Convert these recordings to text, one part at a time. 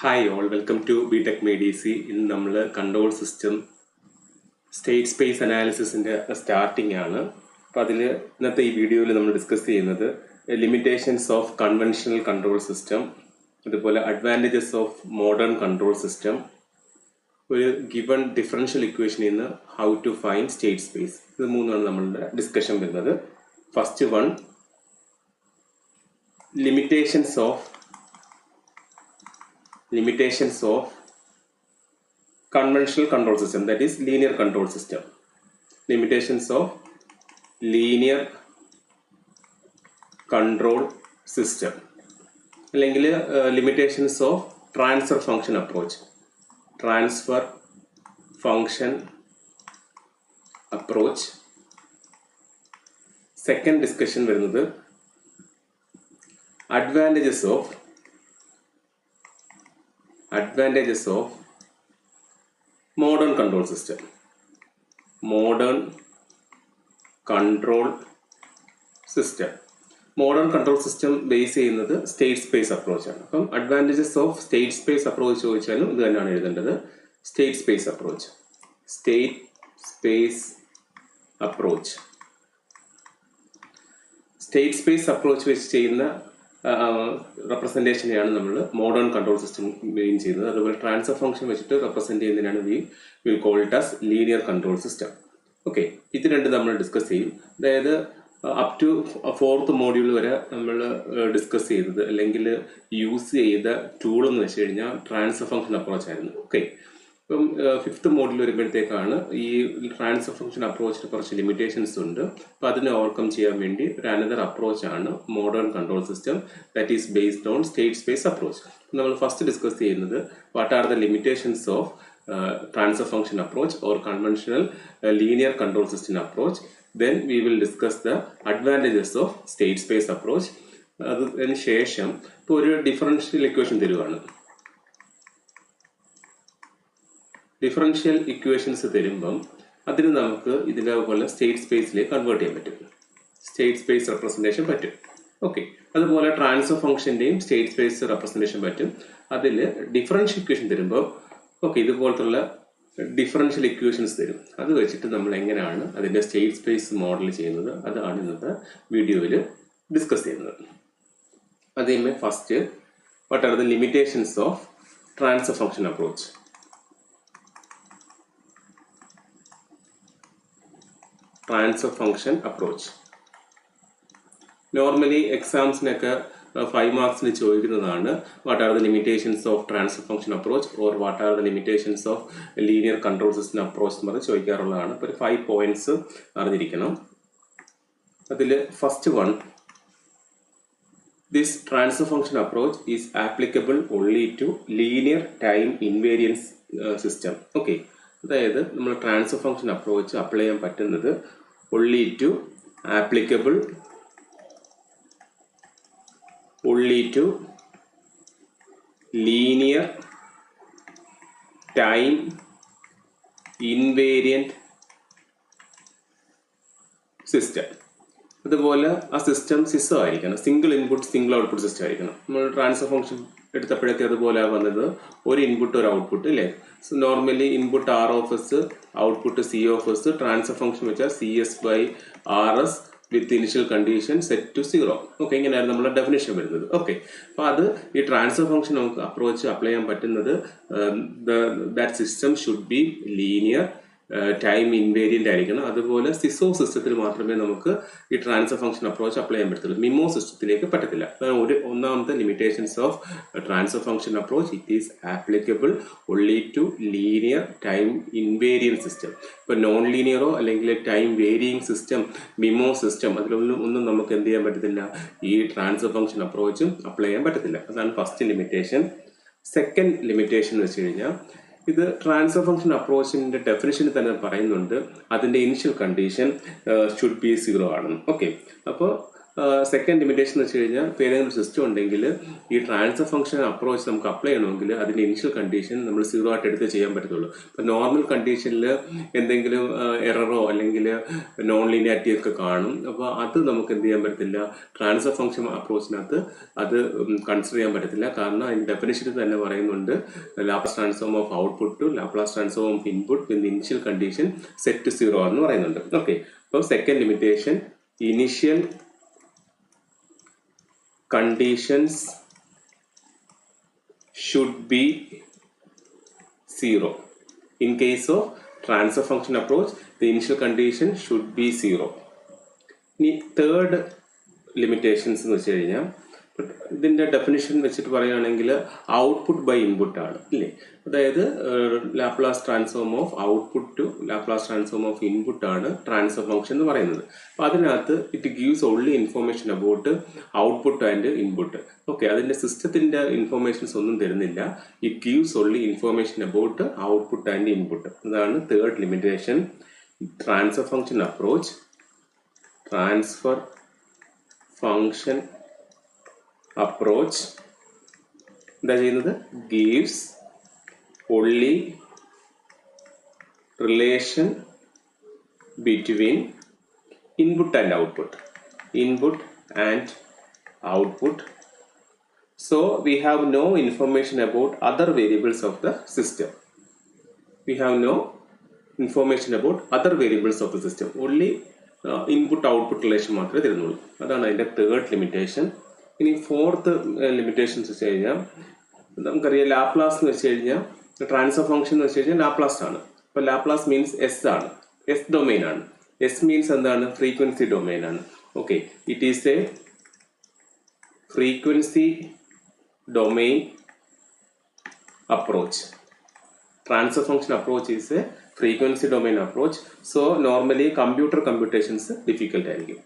Hi all, welcome to BTech MEDC. ഇന്ന് നമ്മൾ control system state space അനാലിസിസിൻ്റെ starting ആണ്. അപ്പോൾ അതിൽ ഇന്നത്തെ ഈ വീഡിയോയിൽ നമ്മൾ ഡിസ്കസ് ചെയ്യുന്നത് limitations of conventional control system, അതുപോലെ advantages of modern control system, ഒരു ഗിവൺ ഡിഫറൻഷ്യൽ ഇക്വേഷനിൽ നിന്ന് how to find state space. ഇത് മൂന്നാണ് നമ്മളുടെ ഡിസ്കഷൻ വരുന്നത്. First one, limitations of conventional control system, that is linear control system. Limitations of linear control system, അല്ലെങ്കിൽ limitations of transfer function approach. Transfer function approach. Second discussion വരുന്നത് advantages of modern control system. Modern control system base ചെയ്യുന്നത് state space approach ആണ്. അപ്പം advantages of state space approach ചോദിച്ചാലും ഇത് തന്നെയാണ് എഴുതേണ്ടത്. State space approach വെച്ച് ചെയ്യുന്ന റെപ്രസെൻറ്റേഷനെയാണ് നമ്മൾ മോഡേൺ കൺട്രോൾ സിസ്റ്റം മെയിൻ ചെയ്യുന്നത്. അതുപോലെ ട്രാൻസ്ഫർ ഫംഗ്ഷൻ വെച്ചിട്ട് റെപ്രസെൻറ്റ് ചെയ്യുന്നതിനാണ് will call it as linear control system. Okay, ഇത് രണ്ട് നമ്മൾ ഡിസ്കസ് ചെയ്യും. അതായത് അപ് ടു 4th മോഡ്യൂൾ വരെ നമ്മൾ ഡിസ്കസ് ചെയ്തത് അല്ലെങ്കിൽ യൂസ് ചെയ്ത ടൂൾ എന്ന് വെച്ച് കഴിഞ്ഞാൽ ട്രാൻസ്ഫർ ഫംഗ്ഷൻ അപ്രോച്ച് ആയിരുന്നു. ഓക്കെ, ഇപ്പം 5th മോഡ്യൂൾ വരുമ്പോഴത്തേക്കാണ് ഈ ട്രാൻസ്ഫർ ഫംഗ്ഷൻ അപ്രോച്ചിന് കുറച്ച് ലിമിറ്റേഷൻസ് ഉണ്ട്. അപ്പോൾ അതിനെ ഓവർകം ചെയ്യാൻ വേണ്ടി ഒരു അനദർ അപ്രോച്ചാണ് modern control system, that is based on state space approach. നമ്മൾ ഫസ്റ്റ് ഡിസ്കസ് ചെയ്യുന്നത് what are the limitations of transfer function approach or conventional linear control system approach. Then we will discuss the advantages of state space approach. അതിന് ശേഷം ഇപ്പോൾ ഒരു differential equation തരുവാണ്. Differential equations തരുമ്പം അതിന് നമുക്ക് ഇതിനേപോലെ state സ്പേസിലേക്ക് convert ചെയ്യാൻ പറ്റും, state space representation പറ്റും. Okay, അതുപോലെ ട്രാൻസ്ഫർ ഫംഗ്ഷൻ്റെയും സ്റ്റേറ്റ് സ്പേസ് റെപ്രസെൻറ്റേഷൻ പറ്റും. അതിൽ ഡിഫറൻഷ്യൽ ഇക്വേഷൻ തരുമ്പോൾ ഓക്കെ ഇതുപോലത്തുള്ള ഡിഫറൻഷ്യൽ ഇക്വേഷൻസ് തരും. അത് വെച്ചിട്ട് നമ്മൾ എങ്ങനെയാണ് അതിൻ്റെ സ്റ്റേറ്റ് സ്പേസ് മോഡൽ ചെയ്യുന്നത്, അതാണ് ഇന്നത്തെ വീഡിയോയിൽ ഡിസ്കസ് ചെയ്യുന്നത്. അതേമേ first, what are the limitations of transfer function approach. Transfer function approach normally എക്സാംസിനൊക്കെ 5 മാർക്സിന് ചോദിക്കുന്നതാണ്. What are the limitations of transfer function approach or what are the limitations of linear control system approach എന്ന് പറഞ്ഞ് ചോദിക്കാറുള്ളതാണ്. ഇപ്പോൾ ഒരു 5 points അറിഞ്ഞിരിക്കണം. അതിൽ first one, this transfer function approach is applicable only to linear time invariance system. Okay, അതായത് നമ്മൾ transfer function approach apply ചെയ്യാൻ പറ്റുന്നത് only to linear time invariant system. അതുപോലെ ആ സിസ്റ്റം സിസ്റ്റം ആയിരിക്കണം, single input single output system ആയിരിക്കണം. നമ്മൾ transfer function എടുത്തപ്പോഴൊക്കെ അതുപോലെ വന്നത് ഒരു ഇൻപുട്ട് ഒരു ഔട്ട്പുട്ട് അല്ലേ. So normally input R(s), output C(s), transfer function വെച്ചാൽ CS/RS with initial condition set to 0. Okay, ഇങ്ങനെയായിരുന്നു നമ്മുടെ ഡെഫിനേഷൻ വരുന്നത്. ഓക്കെ, അപ്പോൾ അത് ഈ ട്രാൻസ്ഫർ ഫംഗ്ഷൻ നമുക്ക് അപ്രോച്ച് അപ്ലൈ ചെയ്യാൻ പറ്റുന്നത് that system should be linear time invariant ആയിരിക്കണം. അതുപോലെ സിസോ സിസ്റ്റത്തിൽ മാത്രമേ നമുക്ക് ഈ ട്രാൻസ്ഫർ ഫംഗ്ഷൻ അപ്രോച്ച് അപ്ലൈ ചെയ്യാൻ പറ്റത്തുള്ളൂ, മിമോ സിസ്റ്റത്തിലേക്ക് പറ്റത്തില്ല. ഒന്നാമത്തെ limitations of transfer function approach, it is applicable only to linear time invariant system. ഇപ്പോൾ നോൺ ലീനിയറോ അല്ലെങ്കിൽ time varying system, MIMO system, അതിലൊന്നും നമുക്ക് എന്ത് ചെയ്യാൻ പറ്റത്തില്ല, ഈ ട്രാൻസ്ഫർ ഫംഗ്ഷൻ അപ്രോച്ചും അപ്ലൈ ചെയ്യാൻ പറ്റത്തില്ല. അതാണ് ഫസ്റ്റ് ലിമിറ്റേഷൻ. സെക്കൻഡ് ലിമിറ്റേഷൻ എന്ന് വെച്ച് കഴിഞ്ഞാൽ ഇത് ട്രാൻസ്ഫർ ഫംഗ്ഷൻ അപ്രോച്ചിൻ്റെ ഡെഫിനിഷനിൽ തന്നെ പറയുന്നുണ്ട് അതിൻ്റെ ഇനിഷ്യൽ കണ്ടീഷൻ ഷുഡ് ബി 0 ആണെന്ന്. ഓക്കെ, അപ്പോൾ സെക്കൻഡ് ലിമിറ്റേഷൻ എന്ന് വെച്ച് കഴിഞ്ഞാൽ ഇപ്പോൾ ഏതെങ്കിലും സിസ്റ്റം ഉണ്ടെങ്കിൽ ഈ ട്രാൻസ്ഫർ ഫംഗ്ഷൻ അപ്രോച്ച് നമുക്ക് അപ്ലൈ ചെയ്യണമെങ്കിൽ അതിൻ്റെ ഇനിഷ്യൽ കണ്ടീഷൻ നമ്മൾ 0 ആയിട്ട് എടുത്ത് ചെയ്യാൻ പറ്റത്തുള്ളൂ. ഇപ്പോൾ നോർമൽ കണ്ടീഷനിൽ എന്തെങ്കിലും എററോ അല്ലെങ്കിൽ നോൺ ലീനിയാരിറ്റി ഒക്കെ കാണും. അപ്പോൾ അത് നമുക്ക് എന്ത് ചെയ്യാൻ പറ്റത്തില്ല, ട്രാൻസ്ഫർ ഫംഗ്ഷൻ അപ്രോച്ചിനകത്ത് അത് കൺസിഡർ ചെയ്യാൻ പറ്റത്തില്ല. കാരണം അതിൻ്റെ ഡെഫിനിഷനിൽ തന്നെ പറയുന്നുണ്ട് Laplace transform of output to Laplace transform of input with initial condition set to 0 എന്ന് പറയുന്നുണ്ട്. ഓക്കെ, അപ്പോൾ second limitation, initial conditions should be 0. In case of transfer function approach, the initial condition should be 0. ഇനി third limitations എന്ന് വെച്ച് കഴിഞ്ഞാൽ ഇതിൻ്റെ definition വെച്ചിട്ട് പറയുകയാണെങ്കിൽ ഔട്ട്പുട്ട് ബൈ ഇൻപുട്ട് ആണ് ഇല്ലേ. അതായത് Laplace transform of output to Laplace transform of input ആണ് ട്രാൻസ്ഫർ ഫംഗ്ഷൻ എന്ന് പറയുന്നത്. അപ്പോൾ അതിനകത്ത് it gives only information about output and input. Okay, അതിൻ്റെ സിസ്റ്റത്തിൻ്റെ ഇൻഫോർമേഷൻസ് ഒന്നും തരുന്നില്ല. It gives only information about output and input. അതാണ് third limitation. Transfer function approach, transfer function approach എന്താ ചെയ്യുന്നത്, gives only relation between input and output, so we have no information about other variables of the system. Only input output relation മാത്രമേ തരുന്നുള്ളൂ. അതാണ് അതിൻ്റെ third limitation. ഇനി fourth limitations വെച്ച് കഴിഞ്ഞാൽ നമുക്കറിയാം Laplace എന്ന് വെച്ച് കഴിഞ്ഞാൽ ട്രാൻസ്ഫർ ഫംഗ്ഷൻ എന്ന് വെച്ച് കഴിഞ്ഞാൽ ലാപ്ലാസ് ആണ്. അപ്പോൾ ലാപ്ലാസ് മീൻസ് എസ് ആണ്, എസ് ഡൊമൈൻ ആണ്. എസ് മീൻസ് എന്താണ്, ഫ്രീക്വൻസി ഡൊമൈൻ ആണ്. Okay, it is A frequency domain approach. Transfer function approach is A frequency domain approach. So normally computations difficult ആയിരിക്കും.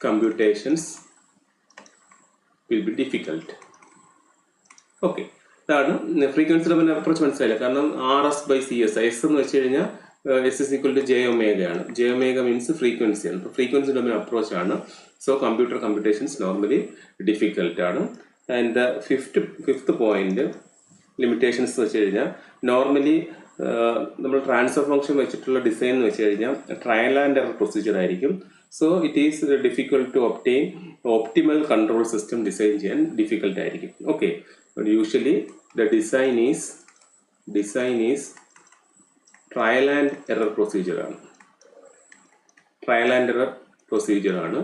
Computations will be difficult. Okay, ഇതാണ് frequency domain approach. മനസ്സിലായില്ല, കാരണം RS/CS, S എന്ന് വെച്ച് കഴിഞ്ഞാൽ S=J⍵ ആണ്. J⍵ means frequency ആണ്. ഇപ്പോൾ ഫ്രീക്വൻസി ഡൊമൈൻ അപ്രോച്ച് ആണ്. സോ കമ്പ്യൂട്ടേഷൻസ് നോർമലി ഡിഫിക്കൽട്ട് ആണ്. ആൻഡ് ഫിഫ്ത്ത് പോയിന്റ് ലിമിറ്റേഷൻസ് എന്ന് വെച്ച് കഴിഞ്ഞാൽ നോർമലി നമ്മൾ ട്രാൻസ്ഫർ ഫംഗ്ഷൻ വെച്ചിട്ടുള്ള ഡിസൈൻ എന്ന് വെച്ച് കഴിഞ്ഞാൽ ട്രയൽ ആൻഡ് എറർ പ്രൊസീജിയർ ആയിരിക്കും. So it is difficult to obtain optimal control system design ചെയ്യാൻ ഡിഫിക്കൽട്ട് ആയിരിക്കും. Okay, usually the design is trial and error procedure ആണ്.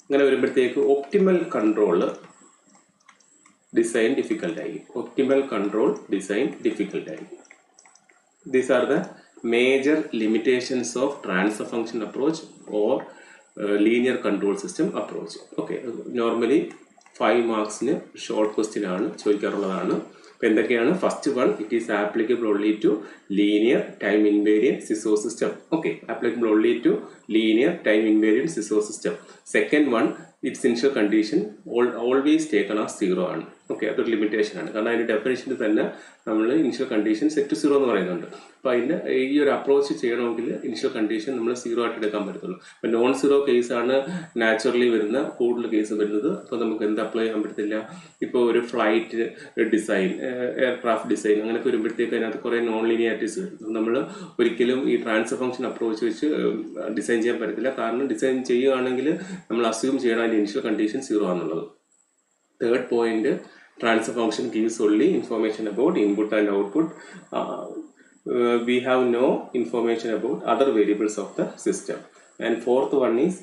അങ്ങനെ വരുമ്പോഴത്തേക്ക് ഒപ്റ്റിമൽ കൺട്രോൾ ഡിസൈൻ ഡിഫിക്കൽട്ട് ആയിരിക്കും. These are the major limitations of transfer function approach or linear control system approach. Okay, normally 5 marksന് short question ആണ് ചോദിക്കാറുള്ളതാണ്. അപ്പോൾ എന്തൊക്കെയാണ്? First one, it is applicable only to linear time invariant SISO system. Okay, applicable only to linear time invariant SISO system. Second one, it's initial condition always taken as 0 ആണ്. Okay, അതൊരു limitation ആണ്. കാരണം അതിൻ്റെ ഡെഫിനേഷനിൽ തന്നെ നമ്മൾ initial condition set 0 എന്ന് പറയുന്നുണ്ട്. അപ്പോൾ അതിൻ്റെ ഈ ഒരു അപ്രോച്ച് ചെയ്യണമെങ്കിൽ ഇനിഷ്യൽ കണ്ടീഷൻ നമ്മൾ 0 ആയിട്ട് എടുക്കാൻ പറ്റത്തുള്ളൂ. അപ്പോൾ നോൺ 0 കേസാണ് നാച്ചുറലി വരുന്ന കൂടുതൽ കേസ് വരുന്നത്. അപ്പോൾ നമുക്ക് എന്ത് അപ്ലൈ ചെയ്യാൻ പറ്റത്തില്ല. ഇപ്പോൾ ഒരു ഫ്ലൈറ്റ് ഡിസൈൻ, എയർക്രാഫ്റ്റ് ഡിസൈൻ അങ്ങനെയൊക്കെ വരുമ്പോഴത്തേക്ക് അതിനകത്ത് കുറേ നോൺ ലീനിയാരിറ്റീസ് വരും. നമ്മൾ ഒരിക്കലും ഈ ട്രാൻസ്ഫർ ഫംഗ്ഷൻ അപ്രോച്ച് വെച്ച് ഡിസൈൻ ചെയ്യാൻ പറ്റത്തില്ല. കാരണം ഡിസൈൻ ചെയ്യുകയാണെങ്കിൽ നമ്മൾ അസ്യൂം ചെയ്യണം അതിൻ്റെ ഇനിഷ്യൽ കണ്ടീഷൻ 0 ആണെന്നുള്ളത്. Third point, transfer function gives only information about input and output. We have no information about other variables of the system. And fourth one is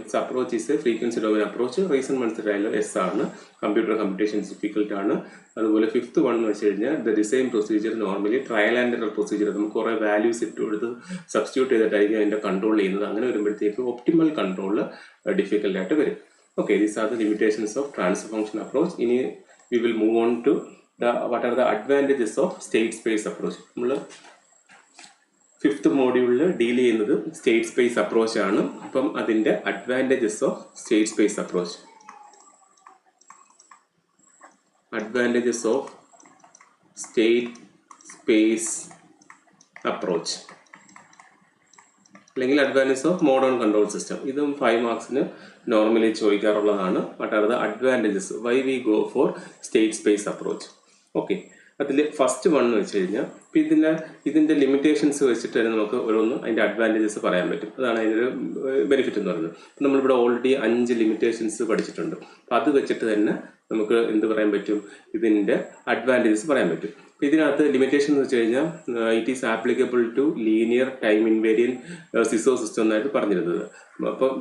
its approach is a frequency domain approach. Reason മനസ്സിലായല്ലോ, S ആണ്. Computations difficult ആണ്. അതുപോലെ fifth one എന്ന് വെച്ച് കഴിഞ്ഞാൽ the design procedure normally trial and error procedure. നമുക്ക് കുറേ values ഇട്ട് കൊടുത്ത് സബ്സ്റ്റിറ്റ്യൂട്ട് ചെയ്തിട്ടായിരിക്കും അതിൻ്റെ കൺട്രോൾ ചെയ്യുന്നത്. അങ്ങനെ വരുമ്പോഴത്തേക്ക് ഒപ്റ്റിമൽ കൺട്രോൾ ഡിഫിക്കൽട്ട് ആയിട്ട് വരും. Okay, these are the limitations of transfer function approach. ഇനി we will move on to what are the advantages of state space approach. നമ്മൾ ഫിഫ്ത്ത് മോഡ്യൂളിൽ ഡീൽ ചെയ്യുന്നത് സ്റ്റേറ്റ് സ്പേസ് അപ്രോച്ച് ആണ്. അപ്പം അതിൻ്റെ advantages of state space approach. Advantages of state space approach. അല്ലെങ്കിൽ advantage of modern control system. ഇതും 5 മാർക്സിന് normally ചോദിക്കാറുള്ളതാണ്. What are the advantages why we go for state space approach. Okay, അതിൽ first one എന്ന് വെച്ച് കഴിഞ്ഞാൽ ഇതിൻ്റെ ലിമിറ്റേഷൻസ് വെച്ചിട്ട് തന്നെ നമുക്ക് ഓരോന്ന് അതിൻ്റെ അഡ്വാൻറ്റേജസ് പറയാൻ പറ്റും. അതാണ് അതിൻ്റെ ഒരു ബെനിഫിറ്റ് എന്ന് പറയുന്നത്. നമ്മളിവിടെ ഓൾറെഡി 5 ലിമിറ്റേഷൻസ് പഠിച്ചിട്ടുണ്ട്. അപ്പം അത് വെച്ചിട്ട് തന്നെ നമുക്ക് എന്ത് പറയാൻ പറ്റും, ഇതിൻ്റെ അഡ്വാൻറ്റേജസ് പറയാൻ പറ്റും. ഇതിനകത്ത് ലിമിറ്റേഷൻ എന്ന് വെച്ച് കഴിഞ്ഞാൽ it is applicable to linear time invariant SISO system എന്നായിട്ട് പറഞ്ഞിരുന്നത്. അപ്പം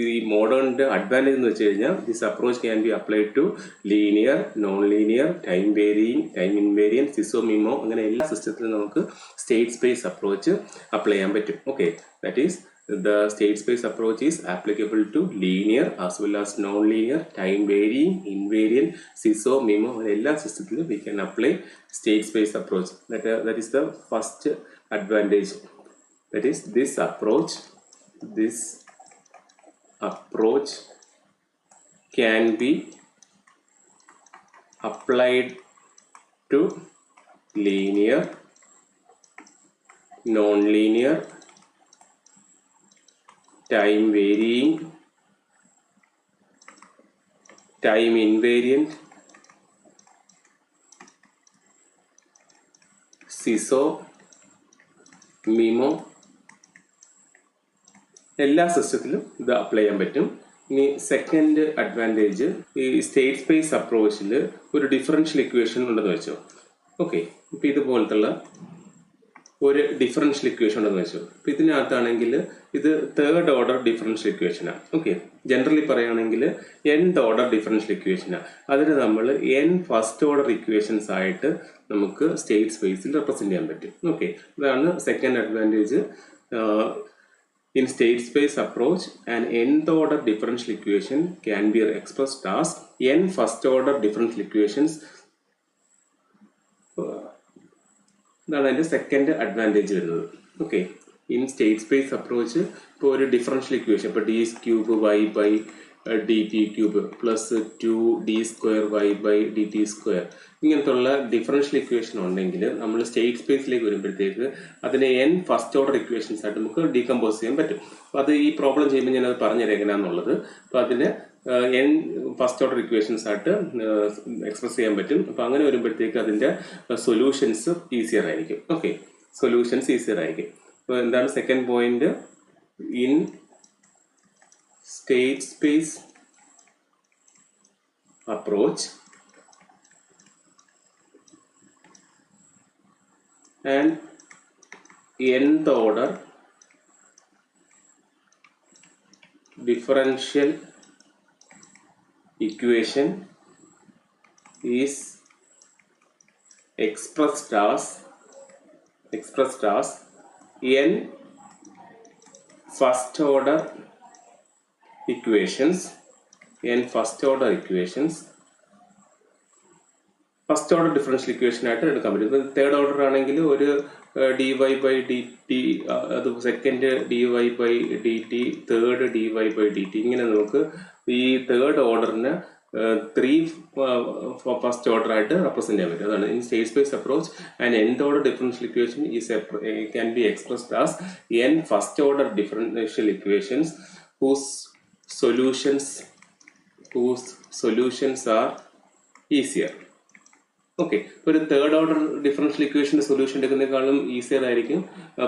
ഈ മോഡേണിൻ്റെ അഡ്വാൻറ്റേജ് എന്ന് വെച്ച് കഴിഞ്ഞാൽ this approach can be applied to linear, non linear, time varying, time invariant, SISO MIMO, അങ്ങനെ എല്ലാ സിസ്റ്റത്തിലും നമുക്ക് സ്റ്റേറ്റ് സ്പേസ് അപ്രോച്ച് അപ്ലൈ ചെയ്യാൻ പറ്റും. Okay, that is the state space approach is applicable to linear as well as non-linear, time varying, invariant, SISO, MIMO, എല്ലാ സിസ്റ്റത്തിലും we can apply state space approach. That is the first advantage. That is this approach can be applied to linear, non-linear, time varying, time invariant, SISO, MIMO, എല്ലാ സിസ്റ്റത്തിലും ഇത് apply ചെയ്യാൻ പറ്റും. ഇനി second advantage, ഈ state space അപ്രോച്ചിൽ ഒരു differential equation ഉണ്ടെന്ന് വെച്ചോ. ഓക്കെ, ഇപ്പം ഇതുപോലത്തുള്ള ഒരു ഡിഫറൻഷ്യൽ ഇക്വേഷൻ ഉണ്ടെന്ന് വെച്ചു. അപ്പം ഇതിനകത്താണെങ്കിൽ ഇത് തേർഡ് ഓർഡർ ഡിഫറൻഷ്യൽ ഇക്വേഷനാണ്. ഓക്കെ, ജനറലി പറയുകയാണെങ്കിൽ nth ഓർഡർ ഡിഫറൻഷ്യൽ ഇക്വേഷനാണ്. അതിന് നമ്മൾ n ഫസ്റ്റ് ഓർഡർ ഇക്വേഷൻസ് ആയിട്ട് നമുക്ക് സ്റ്റേറ്റ് സ്പേസിൽ റെപ്രസെൻറ്റ് ചെയ്യാൻ പറ്റും. ഓക്കെ, അതാണ് second advantage. In state space approach, an nth order differential equation can be expressed as n first order differential equations. ഇതാണ് അതിൻ്റെ സെക്കൻഡ് അഡ്വാൻറ്റേജ് വരുന്നത്. Okay, in state space approach ഇപ്പോൾ ഒരു ഡിഫറൻഷ്യൽ ഇക്വേഷൻ, ഇപ്പോൾ d cube y by D t cube plus 2d² y by D t square, ഇങ്ങനത്തുള്ള differential equation ഉണ്ടെങ്കിൽ നമ്മൾ state സ്പേസിലേക്ക് വരുമ്പോഴത്തേക്ക് അതിനെ n ഫസ്റ്റ് ഓർഡർ ഇക്വേഷൻസ് ആയിട്ട് നമുക്ക് ഡീകമ്പോസ് ചെയ്യാൻ പറ്റും. അപ്പോൾ അത് ഈ പ്രോബ്ലം ചെയ്യുമ്പോൾ ഞാനത് പറഞ്ഞുതരാം എങ്ങനെയാണെന്നുള്ളത്. അപ്പോൾ അതിന് n ഫസ്റ്റ് ഓർഡർ ഇക്വേഷൻസ് ആയിട്ട് എക്സ്പ്രസ് ചെയ്യാൻ പറ്റും. അപ്പോൾ അങ്ങനെ വരുമ്പോഴത്തേക്ക് അതിൻ്റെ സൊല്യൂഷൻസ് ഈസിയർ ആയിരിക്കും. ഓക്കെ, സൊല്യൂഷൻസ് ഈസിയർ ആയിരിക്കും. അപ്പോൾ എന്താണ് second point, in state space approach and nth order differential equation is expressed as n first order equations, n first order equations, first order differential equation ആയിട്ട് എടുക്കാൻ പറ്റും. ഇപ്പം third order ആണെങ്കിൽ ഒരു dy by D T, അത് second dy by D T, third dy by D T, ഇങ്ങനെ നമുക്ക് ഈ തേർഡ് ഓർഡറിന് 3 ഫസ്റ്റ് ഓർഡർ ആയിട്ട് റെപ്രസെന്റ് ചെയ്യാൻ പറ്റും. അതാണ് in state space approach and nth order differential equation can be expressed as n first order differential equations whose solutions are easier. Okay, ഇപ്പോൾ ഒരു തേർഡ് ഓർഡർ ഡിഫറൻഷ്യൽ ഇക്വേഷൻ്റെ സൊല്യൂഷൻ എടുക്കുന്നതിനേക്കാളും easier ആയിരിക്കും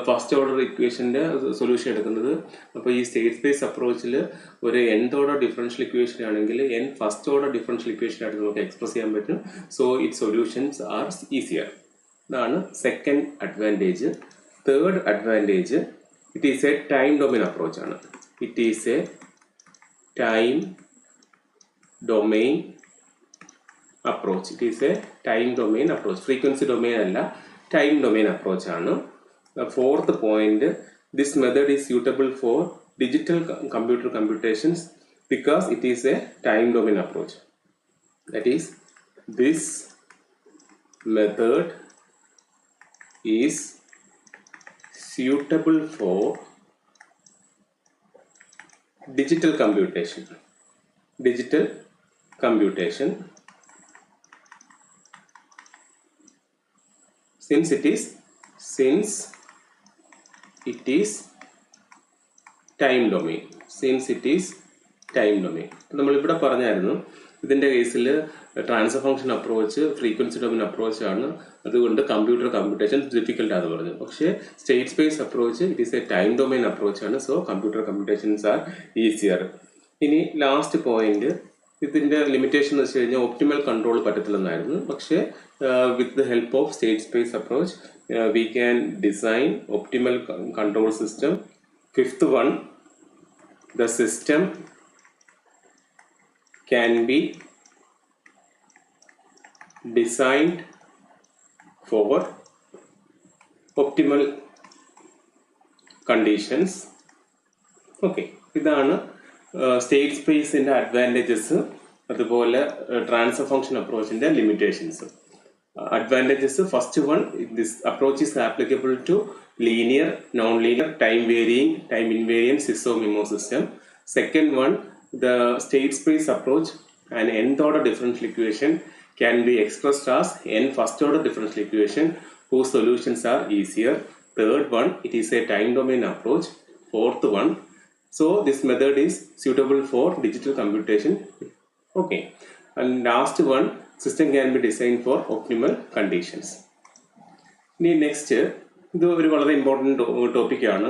first order ഇക്വേഷൻ്റെ solution എടുക്കുന്നത്. അപ്പോൾ ഈ state space അപ്രോച്ചിൽ ഒരു nth ഓർഡർ ഡിഫറൻഷ്യൽ ഇക്വേഷൻ ആണെങ്കിൽ n first order differential equation ആയിട്ട് നമുക്ക് എക്സ്പ്രസ് ചെയ്യാൻ പറ്റും. So it solutions are easier. ഇതാണ് second advantage. Third advantage, it is a time domain approach ആണ്. It is a time domain approach. It is a time domain approach. Frequency domain alla, time domain approach aanu. The fourth point, this method is suitable for digital computer computations because it is a time domain approach. That is, this method is suitable for digital computation. Since it is time domain. Since it is time domain. നമ്മളിവിടെ പറഞ്ഞായിരുന്നു ഇതിൻ്റെ കേസിൽ transfer function approach frequency domain approach ആണ്, അതുകൊണ്ട് computer computation difficult ആണെന്ന് പറഞ്ഞു. പക്ഷേ state space approach it is a time domain approach ആണ്, so computer computations are easier. ഇനി ലാസ്റ്റ് പോയിന്റ്, ഇതിൻ്റെ ലിമിറ്റേഷൻ എന്ന് വെച്ച് കഴിഞ്ഞാൽ ഒപ്റ്റിമൽ കൺട്രോൾ പറ്റത്തില്ലെന്നായിരുന്നു. പക്ഷേ with the help of state space approach we can design optimal control system. Fifth one, the system can be designed for optimal conditions. Okay, ഇതാണ് state സ്പേസിൻ്റെ advantages, അതുപോലെ transfer function അപ്രോച്ചിൻ്റെ limitations. Advantages, first one, this approach is applicable to linear, non-linear, time varying, time invariant SISO-MIMO system. Second one, the state space approach, an nth order differential equation can be expressed as n first order differential equation whose solutions are easier. Third one, it is a time domain approach. Fourth one, so this method is suitable for digital computation. Okay, and last one, system can be designed for optimal conditions. Next, ഇത് ഒരു വളരെ important ടോപ്പിക്കാണ്.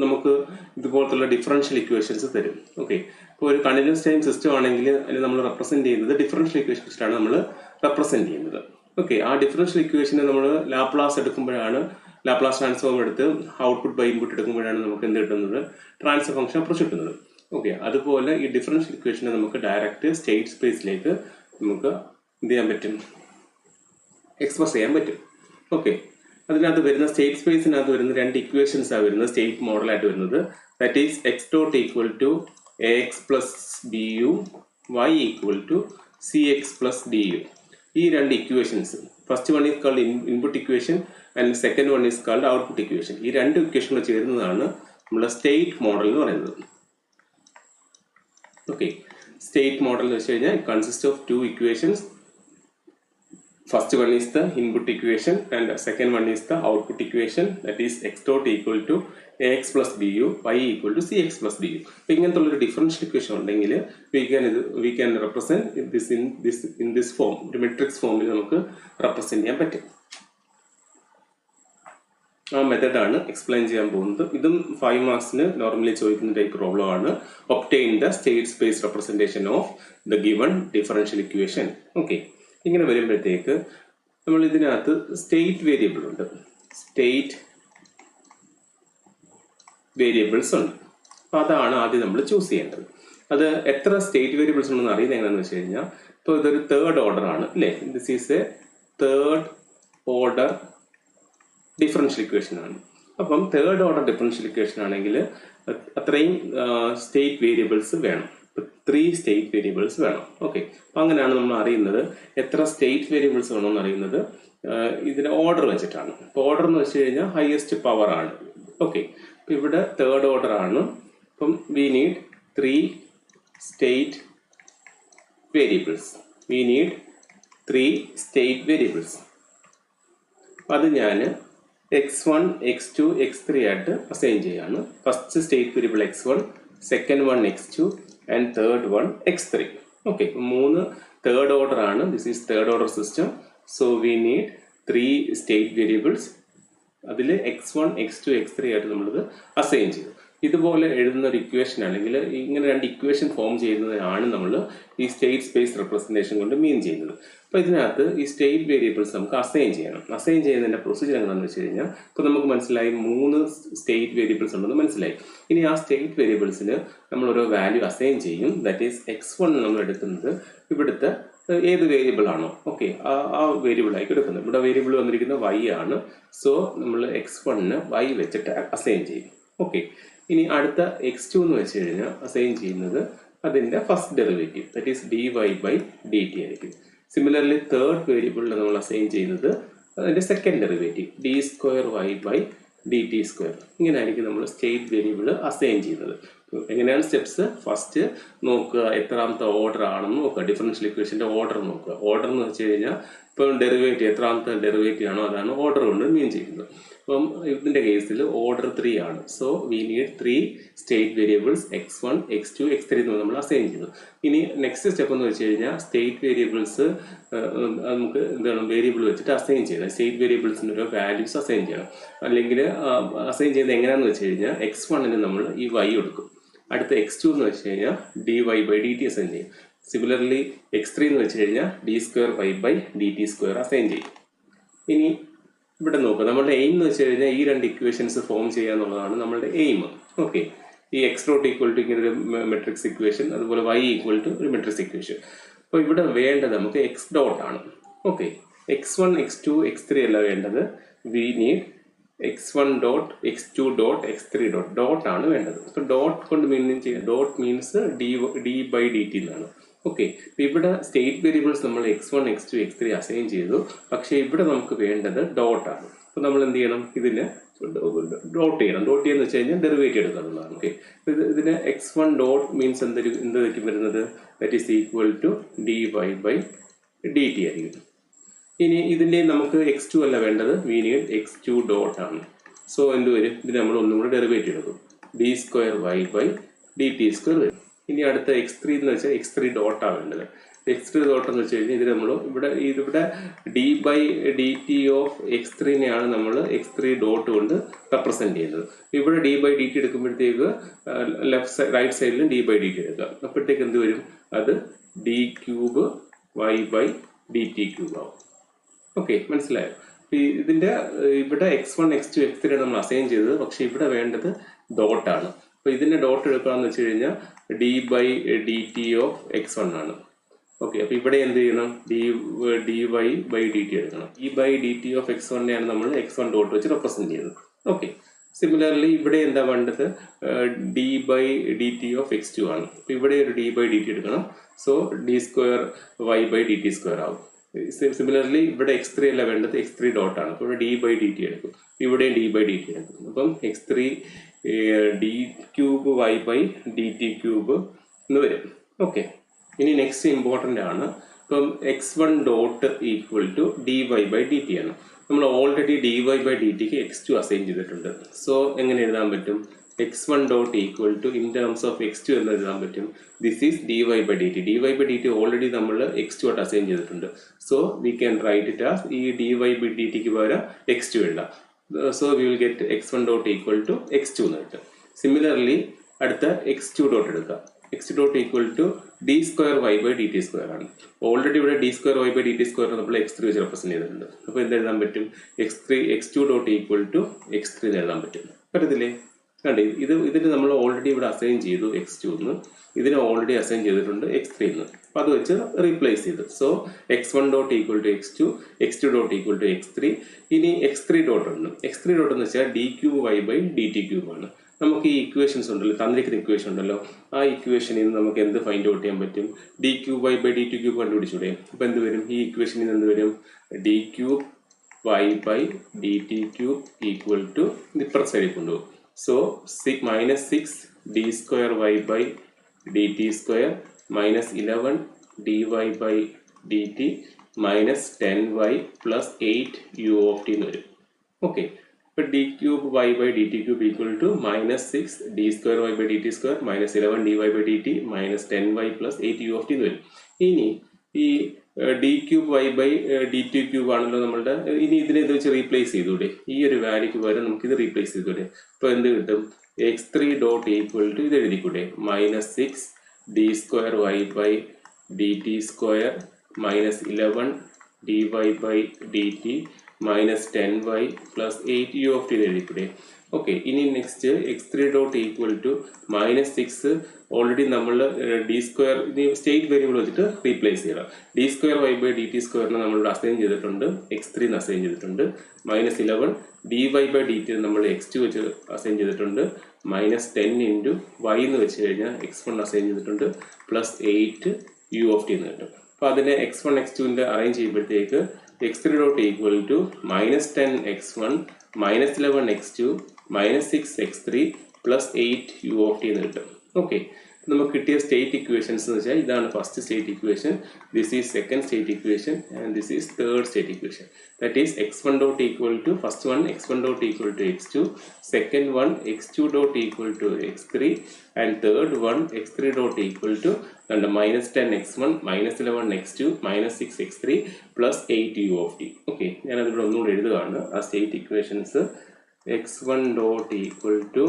നമുക്ക് ഇതുപോലത്തുള്ള differential equations തരും. Okay, ഇപ്പോൾ ഒരു continuous time system ആണെങ്കിൽ അതിന് നമ്മൾ റെപ്രസെൻറ്റ് ചെയ്യുന്നത് ഡിഫറൻഷ്യൽ ഇക്വേഷൻസിലാണ് നമ്മൾ റെപ്രസെൻറ്റ് ചെയ്യുന്നത്. ഓക്കെ, ആ ഡിഫറൻഷ്യൽ ഇക്വേഷനെ നമ്മൾ ലാപ്ലാസ് എടുക്കുമ്പോഴാണ്, ലാപ്ലാസ് ട്രാൻസ്ഫോം എടുത്ത് ഔട്ട്പുട്ട് ബൈ ഇൻപുട്ട് എടുക്കുമ്പോഴാണ് നമുക്ക് എന്ത് കിട്ടുന്നത്, ട്രാൻസ്ഫർ ഫംഗ്ഷൻ അപ്രോച്ച് കിട്ടുന്നത്. ഓക്കെ, അതുപോലെ ഈ ഡിഫറൻഷ്യൽ ഇക്വേഷനെ നമുക്ക് ഡയറക്റ്റ് സ്റ്റേറ്റ് സ്പേസിലേക്ക് നമുക്ക് എന്ത് ചെയ്യാൻ പറ്റും, എക്സ്പ്രസ് ചെയ്യാൻ പറ്റും. ഓക്കെ, അതിനകത്ത് വരുന്ന സ്റ്റേറ്റ് സ്പേസിനകത്ത് വരുന്ന രണ്ട് ഇക്വേഷൻസ് ആണ് വരുന്നത്, സ്റ്റേറ്റ് മോഡലായിട്ട് വരുന്നത്. That is X dot equal to A X plus B U, Y equal to C X plus D U. ഈ രണ്ട് equations, first one is called input equation and second one is called output equation. ഈ രണ്ട് ഇക്വേഷനുകൾ ചേരുന്നതാണ് നമ്മുടെ state model എന്ന് പറയുന്നത്. Okay, state model എന്ന് വെച്ച് കഴിഞ്ഞാൽ consist of two equations. First one is the input equation and second one is the output equation, that is x dot equal to ax plus bu, y equal to cx plus du. അപ്പോൾ ഇങ്ങനത്തെ ഉള്ളൊരു differential equation ഉണ്ടെങ്കിൽ we can represent this in this form, ഒരു matrix ഫോമിൽ നമുക്ക് represent ചെയ്യാൻ പറ്റും. ആ മെത്തഡാണ് എക്സ്പ്ലെയിൻ ചെയ്യാൻ പോകുന്നത്. ഇതും 5 മാർക്സിന് നോർമലി ചോദിക്കുന്ന ടൈപ്പ് പ്രോബ്ലം ആണ്. Obtain the state space representation of the given differential equation. Okay, ഇങ്ങനെ വരുമ്പോഴത്തേക്ക് നമ്മൾ ഇതിനകത്ത് സ്റ്റേറ്റ് വേരിയബിൾ ഉണ്ട്, സ്റ്റേറ്റ് വേരിയബിൾസ് ഉണ്ട്. അപ്പോൾ അതാണ് ആദ്യം നമ്മൾ ചൂസ് ചെയ്യേണ്ടത്. അത് എത്ര സ്റ്റേറ്റ് വേരിയബിൾസ് ഉണ്ടെന്ന് അറിയുന്നത് എങ്ങനെയാണെന്ന് വെച്ച് കഴിഞ്ഞാൽ, ഇപ്പോൾ ഇതൊരു തേർഡ് ഓർഡർ ആണ് അല്ലേ, this is A third order differential equation ആണ്. അപ്പം തേർഡ് ഓർഡർ ഡിഫറൻഷ്യൽ ഇക്വേഷൻ ആണെങ്കിൽ അത്രയും സ്റ്റേറ്റ് വേരിയബിൾസ് വേണം, 3 സ്റ്റേറ്റ് വേരിയബിൾസ് വേണം. ഓക്കെ, അപ്പം അങ്ങനെയാണ് നമ്മൾ അറിയുന്നത് എത്ര സ്റ്റേറ്റ് വേരിയബിൾസ് വേണമെന്ന് അറിയുന്നത് ഇതിൻ്റെ ഓർഡർ വെച്ചിട്ടാണ്. ഇപ്പോൾ ഓർഡർ എന്ന് വെച്ച് കഴിഞ്ഞാൽ ഹയസ്റ്റ് പവർ ആണ്. ഓക്കെ, അപ്പം ഇവിടെ തേർഡ് ഓർഡർ ആണ്. അപ്പം വി നീഡ് 3 സ്റ്റേറ്റ് വേരിയബിൾസ്. അത് ഞാൻ x1, x2, x3 ആയിട്ട് അസൈൻ ചെയ്യാണ്. First state variable x1, second one x2 and third one x3. Okay, 3 third order ആണ്. This is third order system. So we need 3 state variables. അതിൽ x1, x2, x3 ആയിട്ട് നമ്മളിത് assign ചെയ്തു. ഇതുപോലെ എഴുതുന്ന ഒരു ഇക്വേഷൻ അല്ലെങ്കിൽ ഇങ്ങനെ രണ്ട് ഇക്വേഷൻ ഫോം ചെയ്യുന്നതിനാണ് നമ്മൾ ഈ സ്റ്റേറ്റ് സ്പേസ് റെപ്രസെൻറ്റേഷൻ കൊണ്ട് മീൻ ചെയ്യുന്നത്. അപ്പോൾ ഇതിനകത്ത് ഈ സ്റ്റേറ്റ് വേരിയബിൾസ് നമുക്ക് അസൈൻ ചെയ്യണം. അസൈൻ ചെയ്യുന്നതിൻ്റെ പ്രൊസീജിയർ എന്താണെന്ന് വെച്ച് കഴിഞ്ഞാൽ, ഇപ്പോൾ നമുക്ക് മനസ്സിലായി 3 സ്റ്റേറ്റ് വേരിയബിൾസ് ഉണ്ടെന്ന് മനസ്സിലായി. ഇനി ആ സ്റ്റേറ്റ് വേരിയബിൾസിന് നമ്മൾ ഓരോ വാല്യൂ അസൈൻ ചെയ്യും. ദാറ്റ് ഈസ് x1 നമ്മൾ എടുക്കുന്നത് ഇവിടുത്തെ ഏത് വേരിയബിൾ ആണോ, ഓക്കെ, ആ വേരിയബിളായിട്ട് എടുക്കുന്നത്. ഇവിടെ വേരിയബിൾ വന്നിരിക്കുന്നത് y ആണ്. സോ നമ്മൾ x1ന് y വെച്ചിട്ട് അസൈൻ ചെയ്യും. ഓക്കെ, ഇനി അടുത്ത x2 എന്ന് വെച്ച് കഴിഞ്ഞാൽ അസൈൻ ചെയ്യുന്നത് അതിൻ്റെ first derivative, that is dy/dt ആയിരിക്കും. സിമിലർലി തേർഡ് വേരിയബിളിൽ നമ്മൾ അസൈൻ ചെയ്യുന്നത് അതിൻ്റെ സെക്കൻഡ് ഡെറിവേറ്റീവ് d²y/dt². ഇങ്ങനെ ആയിരിക്കും നമ്മൾ സ്റ്റേറ്റ് വേരിയബിൾ അസൈൻ ചെയ്യുന്നത്. എങ്ങനെയാണ് സ്റ്റെപ്സ്? ഫസ്റ്റ് നോക്കുക എത്രാമത്തെ ഓർഡർ ആണെന്ന് നോക്കുക, ഡിഫറൻഷ്യൽ ഇക്വേഷൻ്റെ ഓർഡർ നോക്കുക. ഓർഡർ എന്ന് വെച്ച് കഴിഞ്ഞാൽ ഇപ്പം ഡെറിവേറ്റീവ് എത്രാമത്തെ ഡെറിവേറ്റീവ് ആണോ അതാണ് ഓർഡർ കൊണ്ട് മീൻ ചെയ്യുന്നത്. അപ്പം ഇതിൻ്റെ കേസിൽ ഓർഡർ 3 ആണ്. So we need 3 state variables x1, x2, x3 എന്ന് നമ്മൾ അസൈൻ ചെയ്യുന്നു. ഇനി നെക്സ്റ്റ് സ്റ്റെപ്പ് എന്ന് വെച്ച് കഴിഞ്ഞാൽ സ്റ്റേറ്റ് വേരിയബിൾസ് നമുക്ക് എന്താണ് വേരിയബിൾ വെച്ചിട്ട് അസൈൻ ചെയ്യണം. സ്റ്റേറ്റ് വേരിയബിൾസിന് ഒരു വാല്യൂസ് അസൈൻ ചെയ്യണം. അല്ലെങ്കിൽ അസൈൻ ചെയ്യുന്നത് എങ്ങനെയാണെന്ന് വെച്ച് കഴിഞ്ഞാൽ x1ന് നമ്മൾ ഈ y കൊടുക്കും. അടുത്ത x2 എന്ന് വെച്ച് കഴിഞ്ഞാൽ dy/dt അസൈൻ ചെയ്യും. സിമിലർലി x3 എന്ന് വെച്ച് കഴിഞ്ഞാൽ d2y/dt² അസൈൻ ചെയ്യും. ഇനി ഇവിടെ നോക്കുക, നമ്മളുടെ എയിം എന്ന് വെച്ച് കഴിഞ്ഞാൽ ഈ രണ്ട് ഇക്വേഷൻസ് ഫോം ചെയ്യുക എന്നുള്ളതാണ് നമ്മളുടെ എയിം. ഓക്കെ, ഈ x ഡോട്ട് ഈക്വൽ ടു ഇങ്ങനെ ഒരു മെട്രിക്സ് ഇക്വേഷൻ, അതുപോലെ y ഈക്വൽ ടു ഒരു മെട്രിക്സ് ഇക്വേഷൻ. അപ്പോൾ ഇവിടെ വേണ്ടത് നമുക്ക് x ഡോട്ട് ആണ്. ഓക്കെ, x1, x2, x3 അല്ല വേണ്ടത്. We need x1 dot x2 dot x3 dot ആണ് വേണ്ടത്. അപ്പോൾ ഡോട്ട് കൊണ്ട് മീൻ ചെയ്യുക, ഡോട്ട് മീൻസ് d/dt എന്നാണ്. ഓക്കെ, ഇവിടെ സ്റ്റേറ്റ് വേരിയബിൾസ് നമ്മൾ x1, x2, x3 അസൈൻ ചെയ്തു. പക്ഷേ ഇവിടെ നമുക്ക് വേണ്ടത് ഡോട്ടാണ്. അപ്പോൾ നമ്മൾ എന്ത് ചെയ്യണം, ഇതിന് ഡോട്ട് ചെയ്യണം. ഡോട്ട് ചെയ്യാന്ന് വെച്ച് കഴിഞ്ഞാൽ ഡെറിവേറ്റീവ് എടുക്കാനുള്ളതാണ്. ഓക്കെ, ഇതിന് x1 ഡോട്ട് മീൻസ് എന്തായിരിക്കും വരുന്നത്, that is equal to dy/dt ആയിരിക്കും. ഇനി ഇതിൻ്റെ നമുക്ക് x2 അല്ല വേണ്ടത്, വി നീഡ് x2 ഡോട്ട് ആണ്. സോ എന്ത് വരും, ഇതിന് നമ്മൾ ഒന്നും കൂടെ ഡെറിവേറ്റീവ് എടുക്കും, d²y/dt² വരും. ഇനി അടുത്ത x3 എന്ന് വെച്ചാൽ x3 ഡോട്ടാണ് വേണ്ടത്. x3 ഡോട്ട് എന്ന് വെച്ച് കഴിഞ്ഞാൽ ഇതിന് നമ്മൾ ഇവിടെ d/dt ഓഫ് x3നെയാണ് നമ്മൾ x3 ഡോട്ട് കൊണ്ട് റെപ്രസെന്റ് ചെയ്യുന്നത്. ഇവിടെ d/dt എടുക്കുമ്പോഴത്തേക്ക് റൈറ്റ് സൈഡിലും d/dt എടുക്കുക. അപ്പോഴത്തേക്ക് എന്ത് വരും, അത് d³ y/dt³ ആവും. ഓക്കെ, മനസ്സിലായോ? ഇതിൻ്റെ ഇവിടെ x1, x2, x3 നമ്മൾ അസൈൻ ചെയ്തത്, പക്ഷെ ഇവിടെ വേണ്ടത് ഡോട്ടാണ്. അപ്പോൾ ഇതിൻ്റെ ഡോട്ട് എടുക്കുകയെന്ന് വെച്ച് കഴിഞ്ഞാൽ d/dt ഓഫ് x1 ആണ്. ഓക്കെ, അപ്പോൾ ഇവിടെ എന്ത് ചെയ്യണം, dy/dt എടുക്കണം. d/dt ഓഫ് x1നെയാണ് നമ്മൾ x1 ഡോട്ട് വെച്ച് റെപ്രസെന്റ് ചെയ്യുന്നത്. ഓക്കെ, സിമിലർലി ഇവിടെ എന്താ വേണ്ടത്, d/dt ഓഫ് x2 ആണ്. അപ്പോൾ ഇവിടെ ഒരു d/dt എടുക്കണം. സോ d²y/dt² ആവും. സിമിലർലി ഇവിടെ x3 അല്ല വേണ്ടത്, x3 ഡോട്ട് ആണ്. അപ്പോൾ ഇവിടെ d/dt എടുക്കും, ഇവിടെ d/dt എടുക്കും. അപ്പം x3 d³ y/dt³ എന്ന് വരും. ഓക്കെ, ഇനി നെക്സ്റ്റ് ഇമ്പോർട്ടൻ്റ് ആണ്. ഇപ്പം x1 dot equal to dy/dt ആണ്. നമ്മൾ ഓൾറെഡി dy/dtക്ക് x2 അസൈൻ ചെയ്തിട്ടുണ്ട്. സോ എങ്ങനെ എഴുതാൻ പറ്റും, x1 dot equal to in terms of x2 എന്ന് എഴുതാൻ പറ്റും. This is dy/dt. dy/dt already നമ്മൾ x2 ആയിട്ട് അസൈൻ ചെയ്തിട്ടുണ്ട്. So we can write it as ഈ dy/dtക്ക് പകരം x2 എഴുതാം. So we will get x1 dot equal to x2 എന്ന് കിട്ടും. സിമിലർലി അടുത്ത x2 ഡോട്ട് എടുക്കുക. x2 dot equal to d²y/dt² ആണ്. ഓൾറെഡി ഇവിടെ d²y/dt² നമ്മൾ x3 വെച്ച് റെപ്രസെന്റ് ചെയ്തിട്ടുണ്ട്. അപ്പോൾ എന്ത് എഴുതാൻ പറ്റും, x2 dot equal to x3 എന്ന് എഴുതാൻ പറ്റും. പറ്റത്തില്ലേ? കണ്ടേ, ഇതിന് നമ്മൾ ഓൾറെഡി ഇവിടെ അസൈൻ ചെയ്തു x2 എന്ന്, ഇതിന് ഓൾറെഡി അസൈൻ ചെയ്തിട്ടുണ്ട് x3 എന്ന്. അപ്പോൾ അത് വെച്ച് റീപ്ലേസ് ചെയ്തു. So x1 dot equal to x2, x2 dot equal to x3. ഇനി x3 ഡോട്ട് ഉണ്ട്. x3 ഡോട്ട് എന്ന് വെച്ചാൽ d³y/dt³ ആണ്. നമുക്ക് ഈ ഇക്വേഷൻസ് ഉണ്ടല്ലോ, തന്നിരിക്കുന്ന ഇക്വേഷൻ ഉണ്ടല്ലോ, ആ ഇക്വേഷനിൽ നിന്ന് നമുക്ക് എന്ത് ഫൈൻഡ് ഔട്ട് ചെയ്യാൻ പറ്റും, d³y/dt³ കണ്ടുപിടിച്ചൂടെ? അപ്പോൾ എന്ത് വരും, ഈ ഇക്വേഷനിൽ നിന്ന് എന്ത് വരും, d³y/dt³ ഈക്വൽ ടു ഇപ്പുറത്തെ സൈഡിൽ കൊണ്ടുപോകും. So minus 6 d²y/dt² minus 11 dy/dt minus 10y plus 8 u of t എന്ന് വരും. ഓക്കെ, ഇപ്പോൾ d³y/dt³ equal to minus 6 d²y/dt² minus 11 dy/dt minus 10y plus 8 u of t എന്ന് വരും. ഇനി ഈ d³y/dt³ ആണല്ലോ നമ്മളുടെ. ഇനി ഇതിനെ ഇത് വെച്ച് റീപ്ലേസ് ചെയ്തൂടെ, ഈ ഒരു വാല്യൂക്ക് പകരം നമുക്ക് ഇത് റീപ്ലേസ് ചെയ്തൂടെ? അപ്പോൾ എന്ത് കിട്ടും, x3 ഡോട്ട് ഈക്വൽ ടു ഇത് എഴുതിക്കൂടെ, minus 6 d²y/dt² minus 11 dy/dt minus 10y plus 8 u of t എഴുതിക്കൂടെ? ഓക്കെ, ഇനി next x3 dot equal to minus 6 already നമ്മൾ d² സ്റ്റേറ്റ് വേരിയബിൾ വെച്ചിട്ട് റീപ്ലേസ് ചെയ്യണം. d²y/dt² നമ്മളിവിടെ അസൈൻ ചെയ്തിട്ടുണ്ട്, x3 അസൈൻ ചെയ്തിട്ടുണ്ട്. minus 11 dy/dt നമ്മൾ x2 വെച്ച് അസൈൻ ചെയ്തിട്ടുണ്ട്. minus 10 ഇൻറ്റു y എന്ന് വെച്ച് കഴിഞ്ഞാൽ x1 അസൈൻ ചെയ്തിട്ടുണ്ട്. പ്ലസ് 8 u of t എന്ന് കിട്ടും. അപ്പോൾ അതിനെ x1 x2ൻ്റെ അറേഞ്ച് ചെയ്യുമ്പോഴത്തേക്ക് x3 dot equal to minus 10 x1 minus 11 x2 minus 6 x3 plus 8 u of t എന്ന് കിട്ടും. ഓക്കെ, നമുക്ക് കിട്ടിയ സ്റ്റേറ്റ് ഇക്വേഷൻസ് എന്ന് വെച്ചാൽ ഇതാണ് first state equation, this is second state equation and this is third state equation. That is x1 dot equal to first one x1 dot equal to x2, second one x2 dot equal to x3 and third one x3 dot equal to -10x1 -11x2 -6x3 plus 8u of t. Okay, ഞാനതിവിടെ ഒന്നുകൂടെ എഴുതുകയാണ് ആ state equations. x1 dot equal to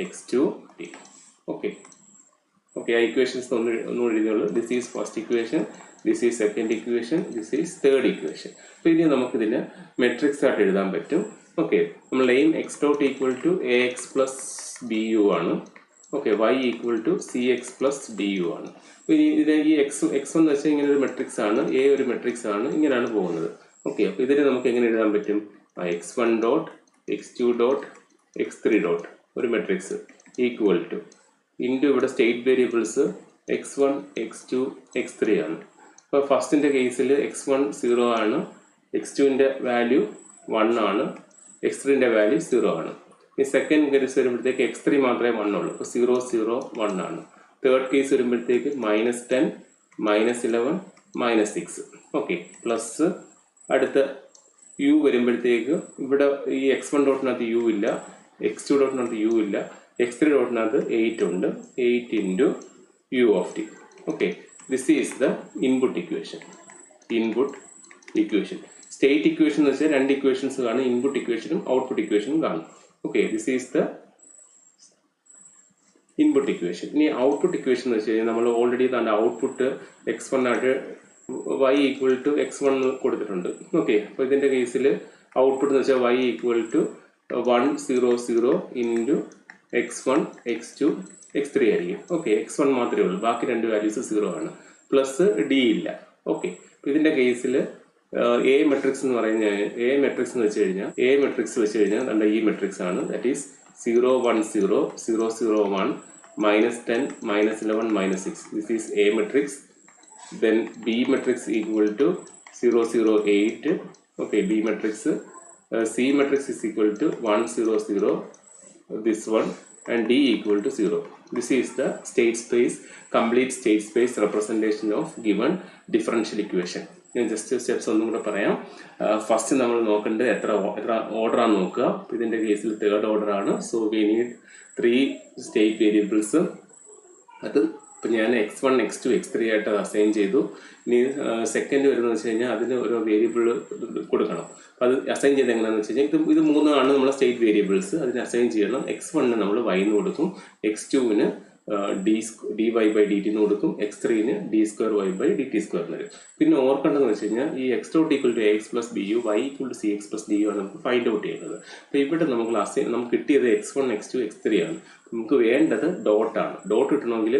x2 t. Okay okay, ആ equations ഒന്നും എഴുതിയുള്ളൂ. This is first equation, this is second equation, this is third equation. അപ്പോൾ ഇനി നമുക്കിതിന് matrix ആയിട്ട് എഴുതാൻ പറ്റും. ഓക്കെ, നമ്മൾ aim x dot equal to ax plus bu ആണ്. Okay, y equal to cx plus du ആണ്. അപ്പോൾ ഇതിന് ഈ x1 എന്ന് വെച്ചാൽ ഇങ്ങനെ ഒരു മെട്രിക്സ് ആണ്, a ഒരു മെട്രിക്സ് ആണ്, ഇങ്ങനെയാണ് പോകുന്നത്. ഓക്കെ, അപ്പോൾ ഇതിന് നമുക്ക് എങ്ങനെ എഴുതാൻ പറ്റും? x1 dot x2 dot x3 dot ഒരു മെട്രിക്സ് ഈക്വൽ ടു ഇൻറ്റു ഇവിടെ state variables x1 x2 x3 ആണ്. അപ്പോൾ ഫസ്റ്റിൻ്റെ കേസിൽ x1 0 ആണ്, x2ൻ്റെ വാല്യൂ 1 ആണ്, x3ൻ്റെ വാല്യൂ 0 ആണ്. ഈ സെക്കൻഡ് കേസ് വരുമ്പോഴത്തേക്ക് x3 മാത്രമേ 1 ഉള്ളൂ, അപ്പോൾ 0 0 1 ആണ്. തേർഡ് കേസ് വരുമ്പോഴത്തേക്ക് -10 -11 -6. ഓക്കെ, പ്ലസ് അടുത്ത u വരുമ്പോഴത്തേക്ക് ഇവിടെ ഈ x1 ഡോട്ടിനകത്ത് u ഇല്ല, x2 ഡോട്ടിനകത്ത് u ഇല്ല, x3 ഡോട്ടിനകത്ത് 8 ഉണ്ട്, 8 into u of T. Okay, this is the input equation. Input equation state equation എന്ന് വെച്ചാൽ രണ്ട് ഇക്വേഷൻസ് കാണും, ഇൻപുട്ട് ഇക്വേഷനും ഔട്ട്പുട്ട് ഇക്വേഷനും കാണും. Okay, this is the input equation. ഇനി ഔട്ട്പുട്ട് ഇക്വേഷൻ എന്ന് വെച്ച് കഴിഞ്ഞാൽ നമ്മൾ ഓൾറെഡി തന്നെ ഔട്ട്പുട്ട് x1 ആയിട്ട് y ഈക്വൽ ടു x1 കൊടുത്തിട്ടുണ്ട്. ഓക്കെ, അപ്പോൾ ഇതിൻ്റെ കേസിൽ ഔട്ട്പുട്ട് എന്ന് വെച്ചാൽ y equal to 1 0 0 into x1 x2 x3 ആയിരിക്കും. ഓക്കെ, x1 മാത്രമേ ഉള്ളൂ, ബാക്കി രണ്ട് വാല്യൂസ് 0 ആണ്, പ്ലസ് d ഇല്ല. ഓക്കെ, ഇതിൻ്റെ കേസിൽ എ മെട്രിക്സ് എന്ന് പറയുന്നത് എ മെട്രിക്സ് എന്ന് വെച്ച് കഴിഞ്ഞാൽ നമ്മുടെ ഈ മെട്രിക്സ് ആണ്. That is 0 1 0 0 0 1 -10 -11 -6. This is A matrix. Then B matrix equal to 0 0 8. Okay, B matrix. C matrix is equal to 1 0 0, this one, and D equal to 0. This is the state space, complete state space representation of given differential equation. ഞാൻ just steps ഒന്നും കൂടെ പറയാം. First നമ്മൾ നോക്കേണ്ടത് എത്ര ഓർഡറാണ് നോക്കുക. ഇതിൻ്റെ കേസിൽ തേർഡ് ഓർഡർ ആണ്. So we need 3 state variables. അത് ഇപ്പം ഞാൻ x1 x2 x3 ആയിട്ട് അസൈൻ ചെയ്തു. ഇനി സെക്കൻഡ് വരുന്നത് വെച്ച് കഴിഞ്ഞാൽ അതിന് ഓരോ വേരിയബിൾ കൊടുക്കണം. അപ്പോൾ അത് അസൈൻ ചെയ്ത് എങ്ങനെയാണെന്ന് വെച്ച് കഴിഞ്ഞാൽ ഇത് മൂന്നാണ് നമ്മളെ സ്റ്റേറ്റ് വേരിയബിൾസ്. അതിന് അസൈൻ ചെയ്യണം. x1ന് നമ്മൾ y എന്ന് കൊടുക്കും, x2ന് dy by dt എന്ന് കൊടുക്കും, x3ന് d2y by dt സ്ക്വയർ വരും. പിന്നെ ഓർക്കേണ്ടതെന്ന് വെച്ച് കഴിഞ്ഞാൽ ഈ x dot equal to ax plus bu, y equal to cx plus du ആണ് നമുക്ക് ഫൈൻഡ് ഔട്ട് ചെയ്യുന്നത്. അപ്പോൾ ഇവിടെ നമുക്ക് കിട്ടിയത് x1 x2 x3 ആണ്. നമുക്ക് വേണ്ടത് ഡോട്ടാണ്. ഡോട്ട് കിട്ടണമെങ്കിൽ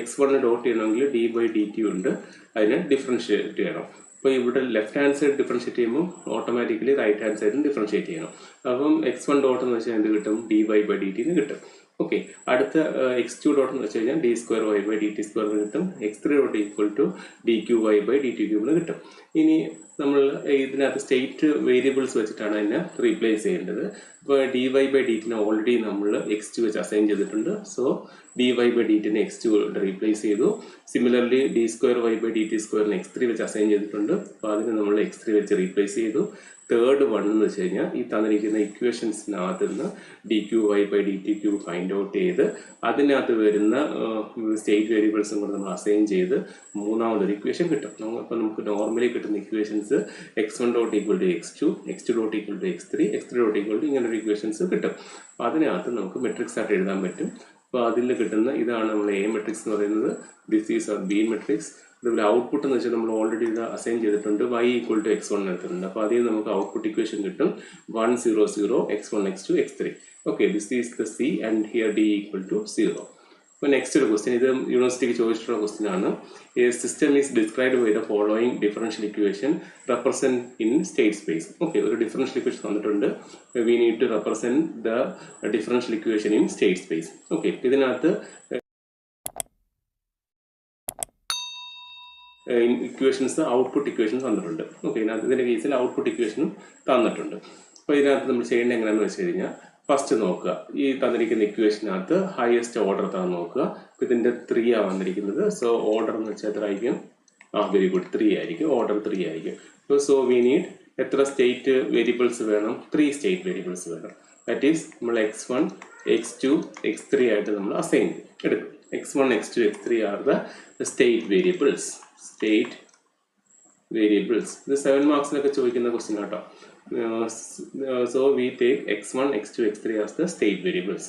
x1 ഡോട്ട് ചെയ്യണമെങ്കിൽ d by dt ഉണ്ട്, അതിനെ ഡിഫറൻഷിയേറ്റ് ചെയ്യണം. അപ്പോൾ ഇവിടെ ലെഫ്റ്റ് ഹാൻഡ് സൈഡ് ഡിഫറൻഷിയേറ്റ് ചെയ്യുമ്പോൾ ഓട്ടോമാറ്റിക്കലി റൈറ്റ് ഹാൻഡ് സൈഡിന് ഡിഫറൻഷിയേറ്റ് ചെയ്യണം. അപ്പം x1 ഡോട്ട് എന്ന് വെച്ചാൽ എന്ത് കിട്ടും? dy by dt എന്ന് കിട്ടും. ഓക്കെ, അടുത്ത x2 ഡോട്ട് എന്ന് വെച്ച് കഴിഞ്ഞാൽ d2y by dt സ്ക്വയർ എന്ന് കിട്ടും. x3 dot equal to dqy by dt cube എന്ന് കിട്ടും. ഇനി നമ്മൾ ഇതിനകത്ത് സ്റ്റേറ്റ് വേരിയബിൾസ് വെച്ചിട്ടാണ് അതിനെ റീപ്ലേസ് ചെയ്യേണ്ടത്. ഇപ്പോൾ dy by dt ഓൾറെഡി നമ്മൾ x2 വെച്ച് അസൈൻ ചെയ്തിട്ടുണ്ട്. So dy by dt x2 replace ചെയ്തു. സിമിലർലി d2y by dt സ്ക്വയറിന് x3 വെച്ച് അസൈൻ ചെയ്തിട്ടുണ്ട്. അപ്പോൾ അതിന് നമ്മൾ x3 വെച്ച് റീപ്ലേസ് ചെയ്തു. തേർഡ് വൺ എന്ന് വെച്ച് കഴിഞ്ഞാൽ ഈ തന്നിരിക്കുന്ന ഇക്വേഷൻസിനകത്ത് നിന്ന് dqy by dt cube find out ചെയ്ത് അതിനകത്ത് വരുന്ന സ്റ്റേറ്റ് വേരിയബിൾസും കൂടെ നമ്മൾ അസൈൻ ചെയ്ത് മൂന്നാമതൊരു ഇക്വേഷൻ കിട്ടും. അപ്പോൾ നമുക്ക് നോർമലി കിട്ടുന്ന equations x1 dot equal to x2, x2 dot equal to x3, x3 dot equal to ഇങ്ങനൊരു ഇക്വേഷൻസ് കിട്ടും. അപ്പോൾ അതിനകത്ത് നമുക്ക് മെട്രിക്സ് ആയിട്ട് എഴുതാൻ പറ്റും. അപ്പോൾ അതിൽ കിട്ടുന്ന ഇതാണ് നമ്മൾ എ മെട്രിക്സ് എന്ന് പറയുന്നത്. This is our B matrix. അതുപോലെ ഔട്ട്പുട്ട് എന്ന് വെച്ചാൽ നമ്മൾ ഓൾറെഡി ഇത് അസൈൻ ചെയ്തിട്ടുണ്ട്, y ഈക്വൽ ടു x1 എടുത്തിട്ടുണ്ട്. അപ്പോൾ അതിൽ നമുക്ക് ഔട്ട്പുട്ട് ഇക്വേഷൻ കിട്ടും 1 0 0 x1 x2 x3. Okay, this is the C and here d equal to 0. അപ്പോൾ നെക്സ്റ്റ് ഒരു ക്വസ്റ്റ്യൻ, ഇത് യൂണിവേഴ്സിറ്റിക്ക് ചോദിച്ചിട്ടുള്ള ക്വസ്റ്റ്യൻ ആണ്. A system is described by the following differential equation represent in state space. Okay, ഒരു differential equation തന്നിട്ടുണ്ട്. We need to represent the differential equation in state space. Okay, ഇതിനകത്ത് equations output equations തന്നിട്ടുണ്ട്. Okay, ഇതിൻ്റെ കേസിൽ output ഇക്വേഷനും തന്നിട്ടുണ്ട്. അപ്പോൾ ഇതിനകത്ത് നമ്മൾ ചെയ്യേണ്ടത് എങ്ങനെയാണെന്ന് വെച്ച് കഴിഞ്ഞാൽ ഫസ്റ്റ് നോക്കുക, ഈ തന്നിരിക്കുന്ന ഇക്വേഷനകത്ത് ഹയസ്റ്റ് ഓർഡർ താൻ നോക്കുക. ഇതിന്റെ 3 ആണ് വന്നിരിക്കുന്നത്. സോ ഓർഡർ എന്ന് വെച്ചാൽ എത്ര ആയിരിക്കും? വെരി ഗുഡ്, 3 ആയിരിക്കും. ഓർഡർ 3 ആയിരിക്കും. സോ വി നീഡ് എത്ര സ്റ്റേറ്റ് വേരിയബിൾസ് വേണം? 3 സ്റ്റേറ്റ് വേരിയബിൾസ് വേണം. ദാറ്റ് ഈസ് നമ്മൾ x1, x2, x3 ആയിട്ട് നമ്മൾ അസൈൻ എടുക്കും. x1, x2, x3 are the state variables. State variables ഇത് 7 മാർക്സിനൊക്കെ ചോദിക്കുന്ന ക്വസ്റ്റ്യൻ കേട്ടോ. So we take x1, x2, x3 as the state variables.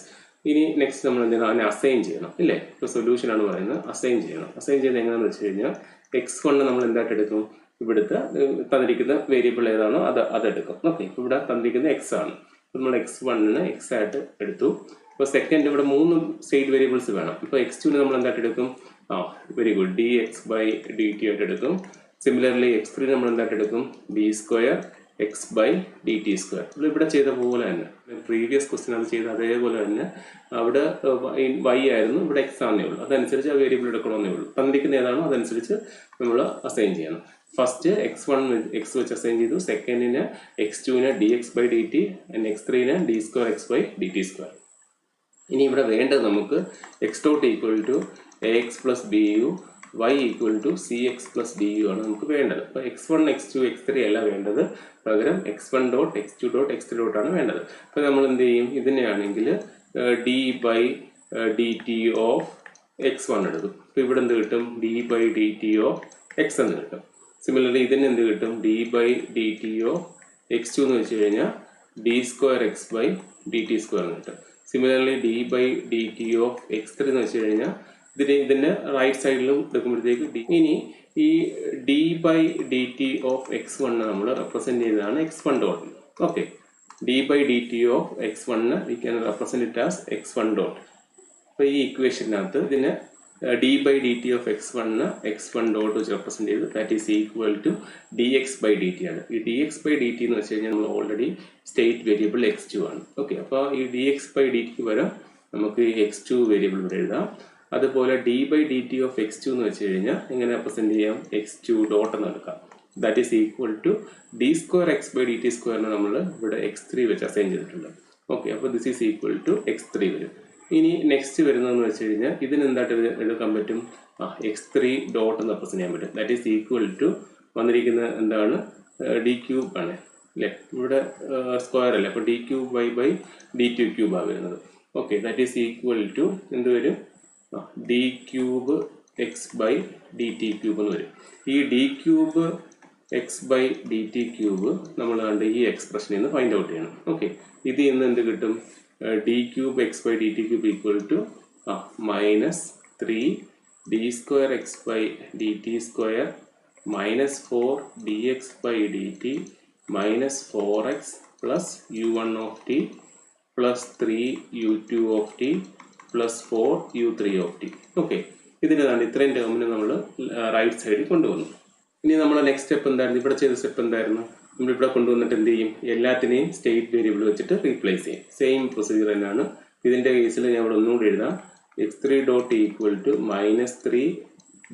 ഇനി നെക്സ്റ്റ് നമ്മൾ എന്ത് ചെയ്യണം? അതിനെ അസൈൻ ചെയ്യണം ഇല്ലേ? ഇപ്പോൾ സൊല്യൂഷൻ ആണ് പറയുന്നത്. അസൈൻ ചെയ്യണം. അസൈൻ ചെയ്യുന്നത് എങ്ങനെയാണെന്ന് വെച്ച് കഴിഞ്ഞാൽ x1 നമ്മൾ എന്തായിട്ട് എടുക്കും? ഇവിടുത്തെ തന്നിരിക്കുന്ന വേരിയബിൾ ഏതാണോ അതെടുക്കും. ഓക്കെ, ഇവിടെ തന്നിരിക്കുന്ന x ആണ്. നമ്മൾ x1ന് x ആയിട്ട് എടുത്തു. ഇപ്പോൾ സെക്കൻഡ് ഇവിടെ 3 സ്റ്റേറ്റ് വേരിയബിൾസ് വേണം. ഇപ്പോൾ x2ന് നമ്മൾ എന്തായിട്ട് എടുക്കും? വെരി ഗുഡ്, dx/dt ആയിട്ട് എടുക്കും. സിമിലർലി x3 നമ്മൾ എന്തായിട്ട് എടുക്കും? d²x/dt². ഇവിടെ ചെയ്ത പോലെ തന്നെ പ്രീവിയസ് ക്വസ്റ്റ്യൻ അത് ചെയ്ത അതേപോലെ തന്നെ അവിടെ y ആയിരുന്നു, ഇവിടെ x ആണെന്നേ ഉള്ളൂ. അതനുസരിച്ച് ആ വേരിയബിൾ എടുക്കണമെന്നേ ഉള്ളൂ. തന്നിരിക്കുന്ന ഏതാണോ അതനുസരിച്ച് നമ്മൾ അസൈൻ ചെയ്യണം. ഫസ്റ്റ് x1 x വെച്ച് അസൈൻ ചെയ്തു. സെക്കൻഡിന് x2ന് dx/dt, x3ന് d²x/dt². ഇനി ഇവിടെ വേണ്ടത് നമുക്ക് x dot equal to ax plus bu, y equal to cx plus du ആണ് നമുക്ക് വേണ്ടത്. അപ്പോൾ x1, x2, x3 അല്ല വേണ്ടത്, പകരം x1 dot x2 dot x3 ഡോട്ടാണ് വേണ്ടത്. അപ്പോൾ നമ്മൾ എന്ത് ചെയ്യും? ഇതിനെയാണെങ്കിൽ d/dt ഓഫ് x1 എടുക്കും. അപ്പോൾ ഇവിടെ എന്ത് കിട്ടും? d/dt ഓഫ് x എന്ന് കിട്ടും. സിമിലർലി ഇതിന് എന്ത് കിട്ടും? d/dt ഓഫ് x2 എന്ന് വെച്ച് കഴിഞ്ഞാൽ d²x/dt² എന്ന് കിട്ടും. സിമിലർലി d/dt ഓഫ് x3 എന്ന് വെച്ച് കഴിഞ്ഞാൽ ഇതിന്റെ റൈറ്റ് സൈഡിലും എടുക്കുമ്പോഴത്തേക്ക് ഇനി ഈ d/dt ഓഫ് x1 നമ്മൾ റെപ്രസെന്റ് ചെയ്തതാണ് x1 dot. Okay, d/dt of x1 we can represent it as x1 dot. അപ്പോൾ ഈ ഇക്വേഷനകത്ത് ഇതിന് d/dt ഓഫ് x1 ഡോട്ട് വെച്ച് റെപ്രസെന്റ് ചെയ്തു. That is equal to dx/dt ആണ്. ഈ dx/dt എന്ന് വെച്ച് കഴിഞ്ഞാൽ നമ്മൾ ഓൾറെഡി സ്റ്റേറ്റ് വേരിയബിൾ x2 ആണ്. ഓക്കെ, അപ്പോൾ ഈ dx/dt വരാം നമുക്ക് x2 വേരിയബിൾ ഇവിടെ എഴുതാം. അതുപോലെ d/dt ഓഫ് x2 എന്ന് വെച്ച് കഴിഞ്ഞാൽ എങ്ങനെ റെപ്രസെന്റ് ചെയ്യാം? x2 ഡോട്ട് എന്ന് എടുക്കാം. That is equal to d²x/dt² നമ്മൾ ഇവിടെ x3 വെച്ച് അസൈൻ ചെയ്തിട്ടുണ്ട്. ഓക്കെ, അപ്പോൾ this is equal to x3 വരും. ഇനി നെക്സ്റ്റ് വരുന്നതെന്ന് വെച്ച് കഴിഞ്ഞാൽ ഇതിന് എന്തായിട്ട് എടുക്കാൻ പറ്റും? x3 ഡോട്ട് എന്ന് റെപ്രസെന്റ് ചെയ്യാൻ പറ്റും. ദാറ്റ് ഈസ് ഈക്വൽ ടു വന്നിരിക്കുന്ന എന്താണ്? d³ ആണ് അല്ലേ? ഇവിടെ സ്ക്വയർ അല്ലേ? അപ്പോൾ d³/dt³ ആണ് വരുന്നത്. Okay, that is equal to എന്ത് വരും? d³x/dt³ എന്ന് വരും. ഈ d³x/dt³ നമ്മൾ കണ്ട് ഈ എക്സ്പ്രഷനിൽ നിന്ന് ഫൈൻഡ് ഔട്ട് ചെയ്യണം. ഓക്കെ, ഇതിൽ നിന്ന് എന്ത് കിട്ടും? d³x/dt³ equal to -3 d²x/dt² -4 dx/dt -4x plus u1 of t plus 3 u2 of t plus 4 u3 of t. Okay, ഇതിനാണ് ഇത്രയും ടേമിന് നമ്മൾ റൈറ്റ് സൈഡിൽ കൊണ്ടുവന്നു. ഇനി നമ്മൾ നെക്സ്റ്റ് സ്റ്റെപ്പ് എന്തായിരുന്നു? ഇവിടെ ചെയ്ത സ്റ്റെപ്പ് എന്തായിരുന്നു? നമ്മളിവിടെ കൊണ്ടുവന്നിട്ട് എന്ത് ചെയ്യും? എല്ലാത്തിനെയും സ്റ്റേറ്റ് വേരിയബിൾ വെച്ചിട്ട് റീപ്ലേസ് ചെയ്യും. സെയിം പ്രൊസീജിയർ തന്നെയാണ്. ഇതിൻ്റെ കേസിൽ ഞാൻ ഇവിടെ ഒന്നുകൂടി എഴുതാം. x3 dot equal to -3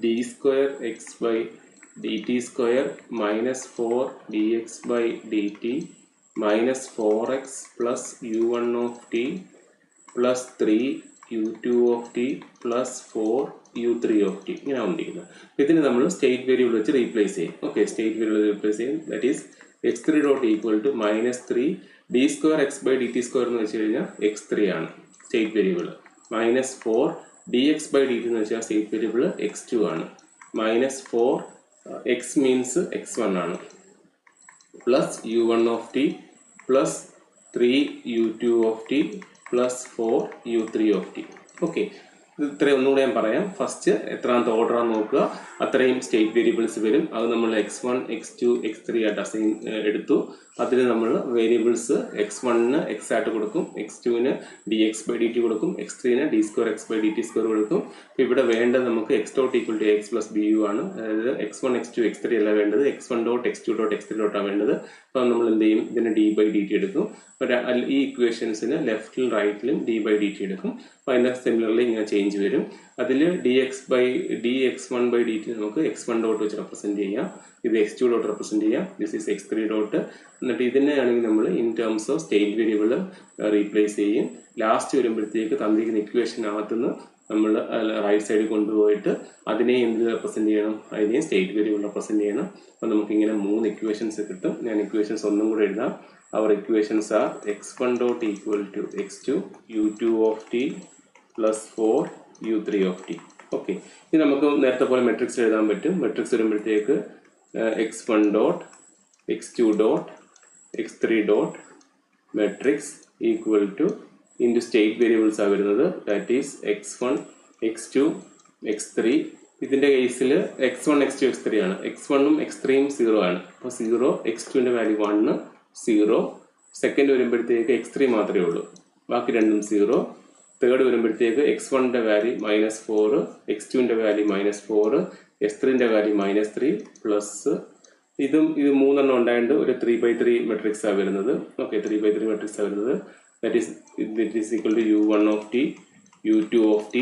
d²x/dt² -4 dx/dt -4x plus u1 of t plus 3 u2 of t plus 4 u3 of t ഇങ്ങനെ വന്നിരിക്കുന്നത്. ഇതിന് നമ്മൾ സ്റ്റേറ്റ് വേരിയബിൾ വെച്ച് റീപ്ലേസ് ചെയ്യും. ഓക്കെ, സ്റ്റേറ്റ് വേരിയബിൾ റീപ്ലേസ് ചെയ്യും. That is x3 dot equal to -3 d²x/dt² എന്ന് വെച്ച് കഴിഞ്ഞാൽ x3 ആണ് സ്റ്റേറ്റ് വേരിയബിൾ. -4 dx/dt എന്ന് വെച്ചാൽ സ്റ്റേറ്റ് വേരിയബിൾ x2 ആണ്. -4 x മീൻസ് x1 ആണ് plus u1 of t plus 3 u2 of t plus 4 u3 of t. Okay, ഇത് ഇത്രയും ഒന്നുകൂടെ ഞാൻ പറയാം. ഫസ്റ്റ് എത്രാമത്തെ ഓർഡറാണ് നോക്കുക, അത്രയും സ്റ്റേറ്റ് വേരിയബിൾസ് വരും. അത് നമ്മൾ x1, x2, x3 ആയിട്ട് അസൈൻ എടുത്തു. അതിന് നമ്മൾ വേരിയബിൾസ് x1ന് x ആയിട്ട് കൊടുക്കും, x2ന് dx/dt കൊടുക്കും, x3ന് d²x/dt² കൊടുക്കും. ഇവിടെ വേണ്ടത് നമുക്ക് x dot equal to ax plus bu ആണ്. അതായത് x1, x2, x3 അല്ല വേണ്ടത്, x1 dot x2 dot x3 ഡോട്ടാണ് വേണ്ടത്. അപ്പോൾ നമ്മൾ എന്ത് ചെയ്യും? ഇതിന് d/dt എടുക്കും. ഈ ഇക്വേഷൻസിന് ലെഫ്റ്റിലും റൈറ്റിലും d/dt എടുക്കും. അപ്പോൾ അതിൻ്റെ സിമിലർലി ഇങ്ങനെ ചേഞ്ച് വരും. അതിൽ dx1/dt നമുക്ക് x1 ഡോട്ട് വെച്ച് റെപ്രസെൻറ്റ് ചെയ്യാം, ഇത് x2 ഡോട്ട് റെപ്രസെൻറ്റ് ചെയ്യാം, ദിസ് ഈസ് x3 ഡോട്ട്. എന്നിട്ട് ഇതിനെയാണെങ്കിൽ നമ്മൾ in terms of state variable replace ചെയ്യും. ലാസ്റ്റ് വരുമ്പോഴത്തേക്ക് തന്നിരിക്കുന്ന ഇക്വേഷനകത്തുനിന്ന് നമ്മൾ റൈറ്റ് സൈഡിൽ കൊണ്ടുപോയിട്ട് അതിനെ എന്ത് റെപ്രസെൻറ്റ് ചെയ്യണം, അതിനെയും സ്റ്റേറ്റ് വേരിയബിൾ റെപ്രസെൻറ്റ് ചെയ്യണം. അപ്പോൾ നമുക്കിങ്ങനെ 3 ഇക്വേഷൻസ് കിട്ടും. ഞാൻ ഇക്വേഷൻസ് ഒന്നും കൂടെ എഴുതാം. അവർ equations are x1 dot equal to x2 u2 of t plus 4 u3 of t. Okay, ഇനി നമുക്ക് നേരത്തെ പോലെ മെട്രിക്സ് എഴുതാൻ പറ്റും. മെട്രിക്സ് വരുമ്പോഴത്തേക്ക് x1 dot x2 dot x3 dot matrix equal two into state variables ആണ് വരുന്നത്, that is x1 x2 x3. ഇതിൻ്റെ കേസിൽ x1 x2 x3 ആണ്. x1ഉം x3യും 0 ആണ്. അപ്പോൾ 0, x2ൻ്റെ വാല്യൂ 1, 0. സെക്കൻഡ് വരുമ്പോഴത്തേക്ക് x3 മാത്രമേ ഉള്ളൂ, ബാക്കി രണ്ടും 0. തേർഡ് വരുമ്പോഴത്തേക്ക് x1ൻ്റെ വാല്യൂ -4, x2ൻ്റെ വാല്യൂ -4, x3ൻ്റെ വാല്യൂ -3 പ്ലസ് ഇത് 3 എണ്ണം ഉണ്ടായിട്ട് ഒരു 3/3 മെട്രിക്സ് ആണ് വരുന്നത്. ഓക്കെ, 3/3 മെട്രിക്സ് ആണ് വരുന്നത്. that is equal to u1 of t, u2 of t,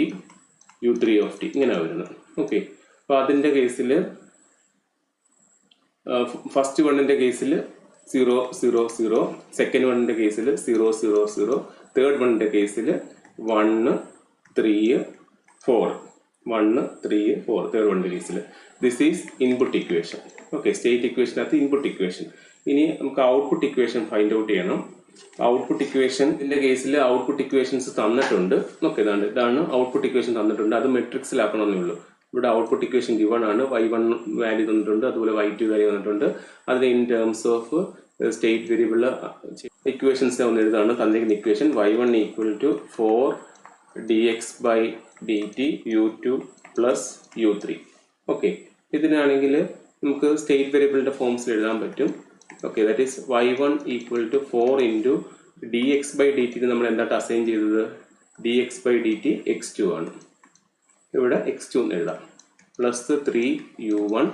u3 of t ഇങ്ങനെ വരുന്നത്. ഓക്കെ, അപ്പോൾ അതിൻ്റെ കേസിൽ ഫസ്റ്റ് വണ്ണിൻ്റെ കേസിൽ 0 0 0, സെക്കൻഡ് വണ്ണിൻ്റെ കേസിൽ 0 0 0, തേർഡ് വണ്ണിൻ്റെ കേസിൽ 1 3 4, 1 3 4 തേർഡ് വണ്ണിൻ്റെ കേസിൽ. This is input equation. Okay, state ഇക്വേഷനകത്ത് ഇൻപുട്ട് ഇക്വേഷൻ. ഇനി നമുക്ക് ഔട്ട്പുട്ട് ഇക്വേഷൻ ഫൈൻഡ് ഔട്ട് ചെയ്യണം. ഔട്ട്പുട്ട് ഇക്വേഷൻ്റെ കേസിൽ ഔട്ട്പുട്ട് ഇക്വേഷൻസ് തന്നിട്ടുണ്ട്. ഓക്കെ, ഇതാണ് ഔട്ട്പുട്ട് ഇക്വേഷൻ തന്നിട്ടുണ്ട്. അത് മെട്രിക്സിലാക്കണമെന്നേ ഉള്ളൂ. ഇവിടെ ഔട്ട്പുട്ട് ഇക്വേഷൻ ഗിവൺ ആണ്. y1 വാല്യൂ തന്നിട്ടുണ്ട്, അതുപോലെ y2 വാല്യൂ തന്നിട്ടുണ്ട്. അതിന് in terms of state variable equations ഒന്ന് എഴുതാണ്. തന്നിരിക്കുന്ന equation y1 equal to 4 dx/dt u2 plus u3. Okay, ഇതിനാണെങ്കിൽ നമുക്ക് സ്റ്റേറ്റ് വേരിയബിളിൻ്റെ ഫോംസിൽ എഴുതാൻ പറ്റും. Okay, that is y1 equal to 4 into dx/dt. നമ്മൾ എന്തായിട്ട് അസൈൻ ചെയ്തത്, dx/dt x2 ആണ്. ഇവിടെ x2 എന്ന് എഴുതാം, plus 3u1.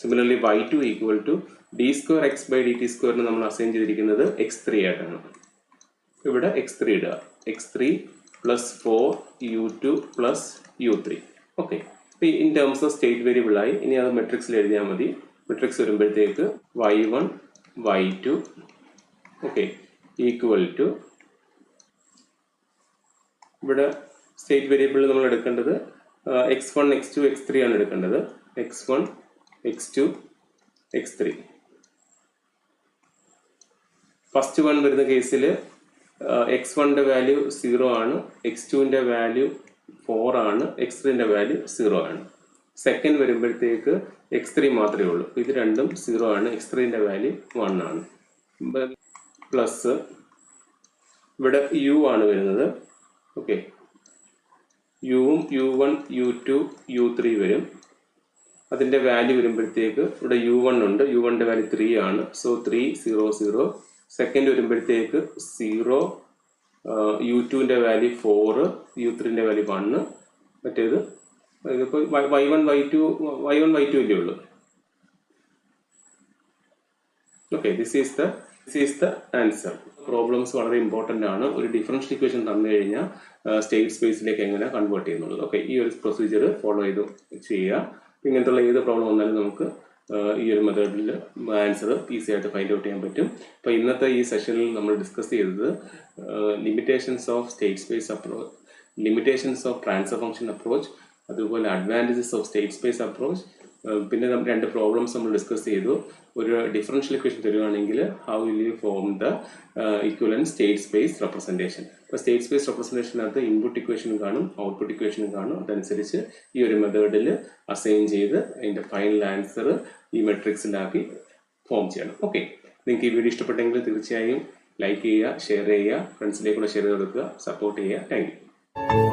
Similarly y2 equal to d² x/dt സ്ക്വയറിന് നമ്മൾ അസൈൻ ചെയ്തിരിക്കുന്നത് x3 ആയിട്ടാണ്. ഇവിടെ x3 ഇടുക, x3 plus 4u2 plus u3. Okay, അപ്പോൾ ഇൻ ടേംസ് ഓഫ് സ്റ്റേറ്റ് വേരിയബിളായി. ഇനി അത് മെട്രിക്സിൽ എഴുതിയാൽ മതി. മെട്രിക്സ് വരുമ്പോഴത്തേക്ക് y1 y2 okay equal to, ഇവിടെ സ്റ്റേറ്റ് വേരിയബിൾ നമ്മൾ എടുക്കേണ്ടത് x1 x2 x3 ആണ് എടുക്കേണ്ടത്. x1 x2 x3. First one വരുന്ന കേസിൽ x1ൻ്റെ വാല്യൂ 0 ആണ്, x2ൻ്റെ വാല്യൂ 4 ആണ്, x3ൻ്റെ വാല്യൂ 0 ആണ്. സെക്കൻഡ് വരുമ്പോഴത്തേക്ക് x3 മാത്രമേ ഉള്ളൂ, ഇത് രണ്ടും 0 ആണ്, x3ൻ്റെ വാല്യൂ 1 ആണ്. പ്ലസ് ഇവിടെ u ആണ് വരുന്നത്. ഓക്കെ, യുവും u1 u2 u3 വരും. അതിൻ്റെ വാല്യൂ വരുമ്പോഴത്തേക്ക് ഇവിടെ u1 ഉണ്ട്, u1ൻ്റെ വാല്യൂ 3 ആണ്, സോ 3 0 0. സെക്കൻഡ് വരുമ്പോഴത്തേക്ക് 0, u2ൻ്റെ വാല്യൂ 4, u3ൻ്റെ വാല്യൂ 1. മറ്റേത് ഇതിപ്പോൾ y1 y2 അല്ലേ ഉള്ളൂ. Okay, this is the answer. Problems വളരെ ഇമ്പോർട്ടൻ്റ് ആണ്. ഒരു ഡിഫറൻഷ്യൽ ഇക്വേഷൻ തന്നു കഴിഞ്ഞാൽ സ്റ്റേറ്റ് സ്പേസിലേക്ക് എങ്ങനെ കൺവേർട്ട് ചെയ്യുന്നുള്ളത്. ഓക്കെ, ഈ ഒരു പ്രൊസീജിയർ ഫോളോ ചെയ്ത് ചെയ്യുക. ഇങ്ങനത്തുള്ള ഏത് പ്രോബ്ലം വന്നാലും നമുക്ക് ഈ ഒരു മെത്തേഡിൽ ആൻസർ ഈസി ആയിട്ട് ഫൈൻഡ് ഔട്ട് ചെയ്യാൻ പറ്റും. അപ്പോൾ ഇന്നത്തെ ഈ സെഷനിൽ നമ്മൾ ഡിസ്കസ് ചെയ്തത് limitations of state space approach, limitations of transfer function approach, അതുപോലെ advantages of state space approach. പിന്നെ നമ്മൾ 2 പ്രോബ്ലംസ് നമ്മൾ ഡിസ്കസ് ചെയ്തു. ഒരു ഡിഫറൻഷ്യൽ ഇക്വേഷൻ തരുവാണെങ്കിൽ how will you form the equivalent state space representation. അപ്പോൾ സ്റ്റേറ്റ് സ്പേസ് റെപ്രസെൻറ്റേഷനകത്ത് ഇൻപുട്ട് ഇക്വേഷനും കാണും, ഔട്ട്പുട്ട് ഇക്വേഷനും കാണും. അതനുസരിച്ച് ഈ ഒരു മെത്തേഡിൽ അസൈൻ ചെയ്ത് അതിൻ്റെ ഫൈനൽ ആൻസർ ഈ മെട്രിക്സിലാക്കി ഫോം ചെയ്യണം. ഓക്കെ, നിങ്ങൾക്ക് ഈ വീഡിയോ ഇഷ്ടപ്പെട്ടെങ്കിൽ തീർച്ചയായും ലൈക്ക് ചെയ്യുക, ഷെയർ ചെയ്യുക, ഫ്രണ്ട്സിലേക്കൂടെ ഷെയർ ചെയ്ത് കൊടുക്കുക, സപ്പോർട്ട് ചെയ്യുക. Thank you.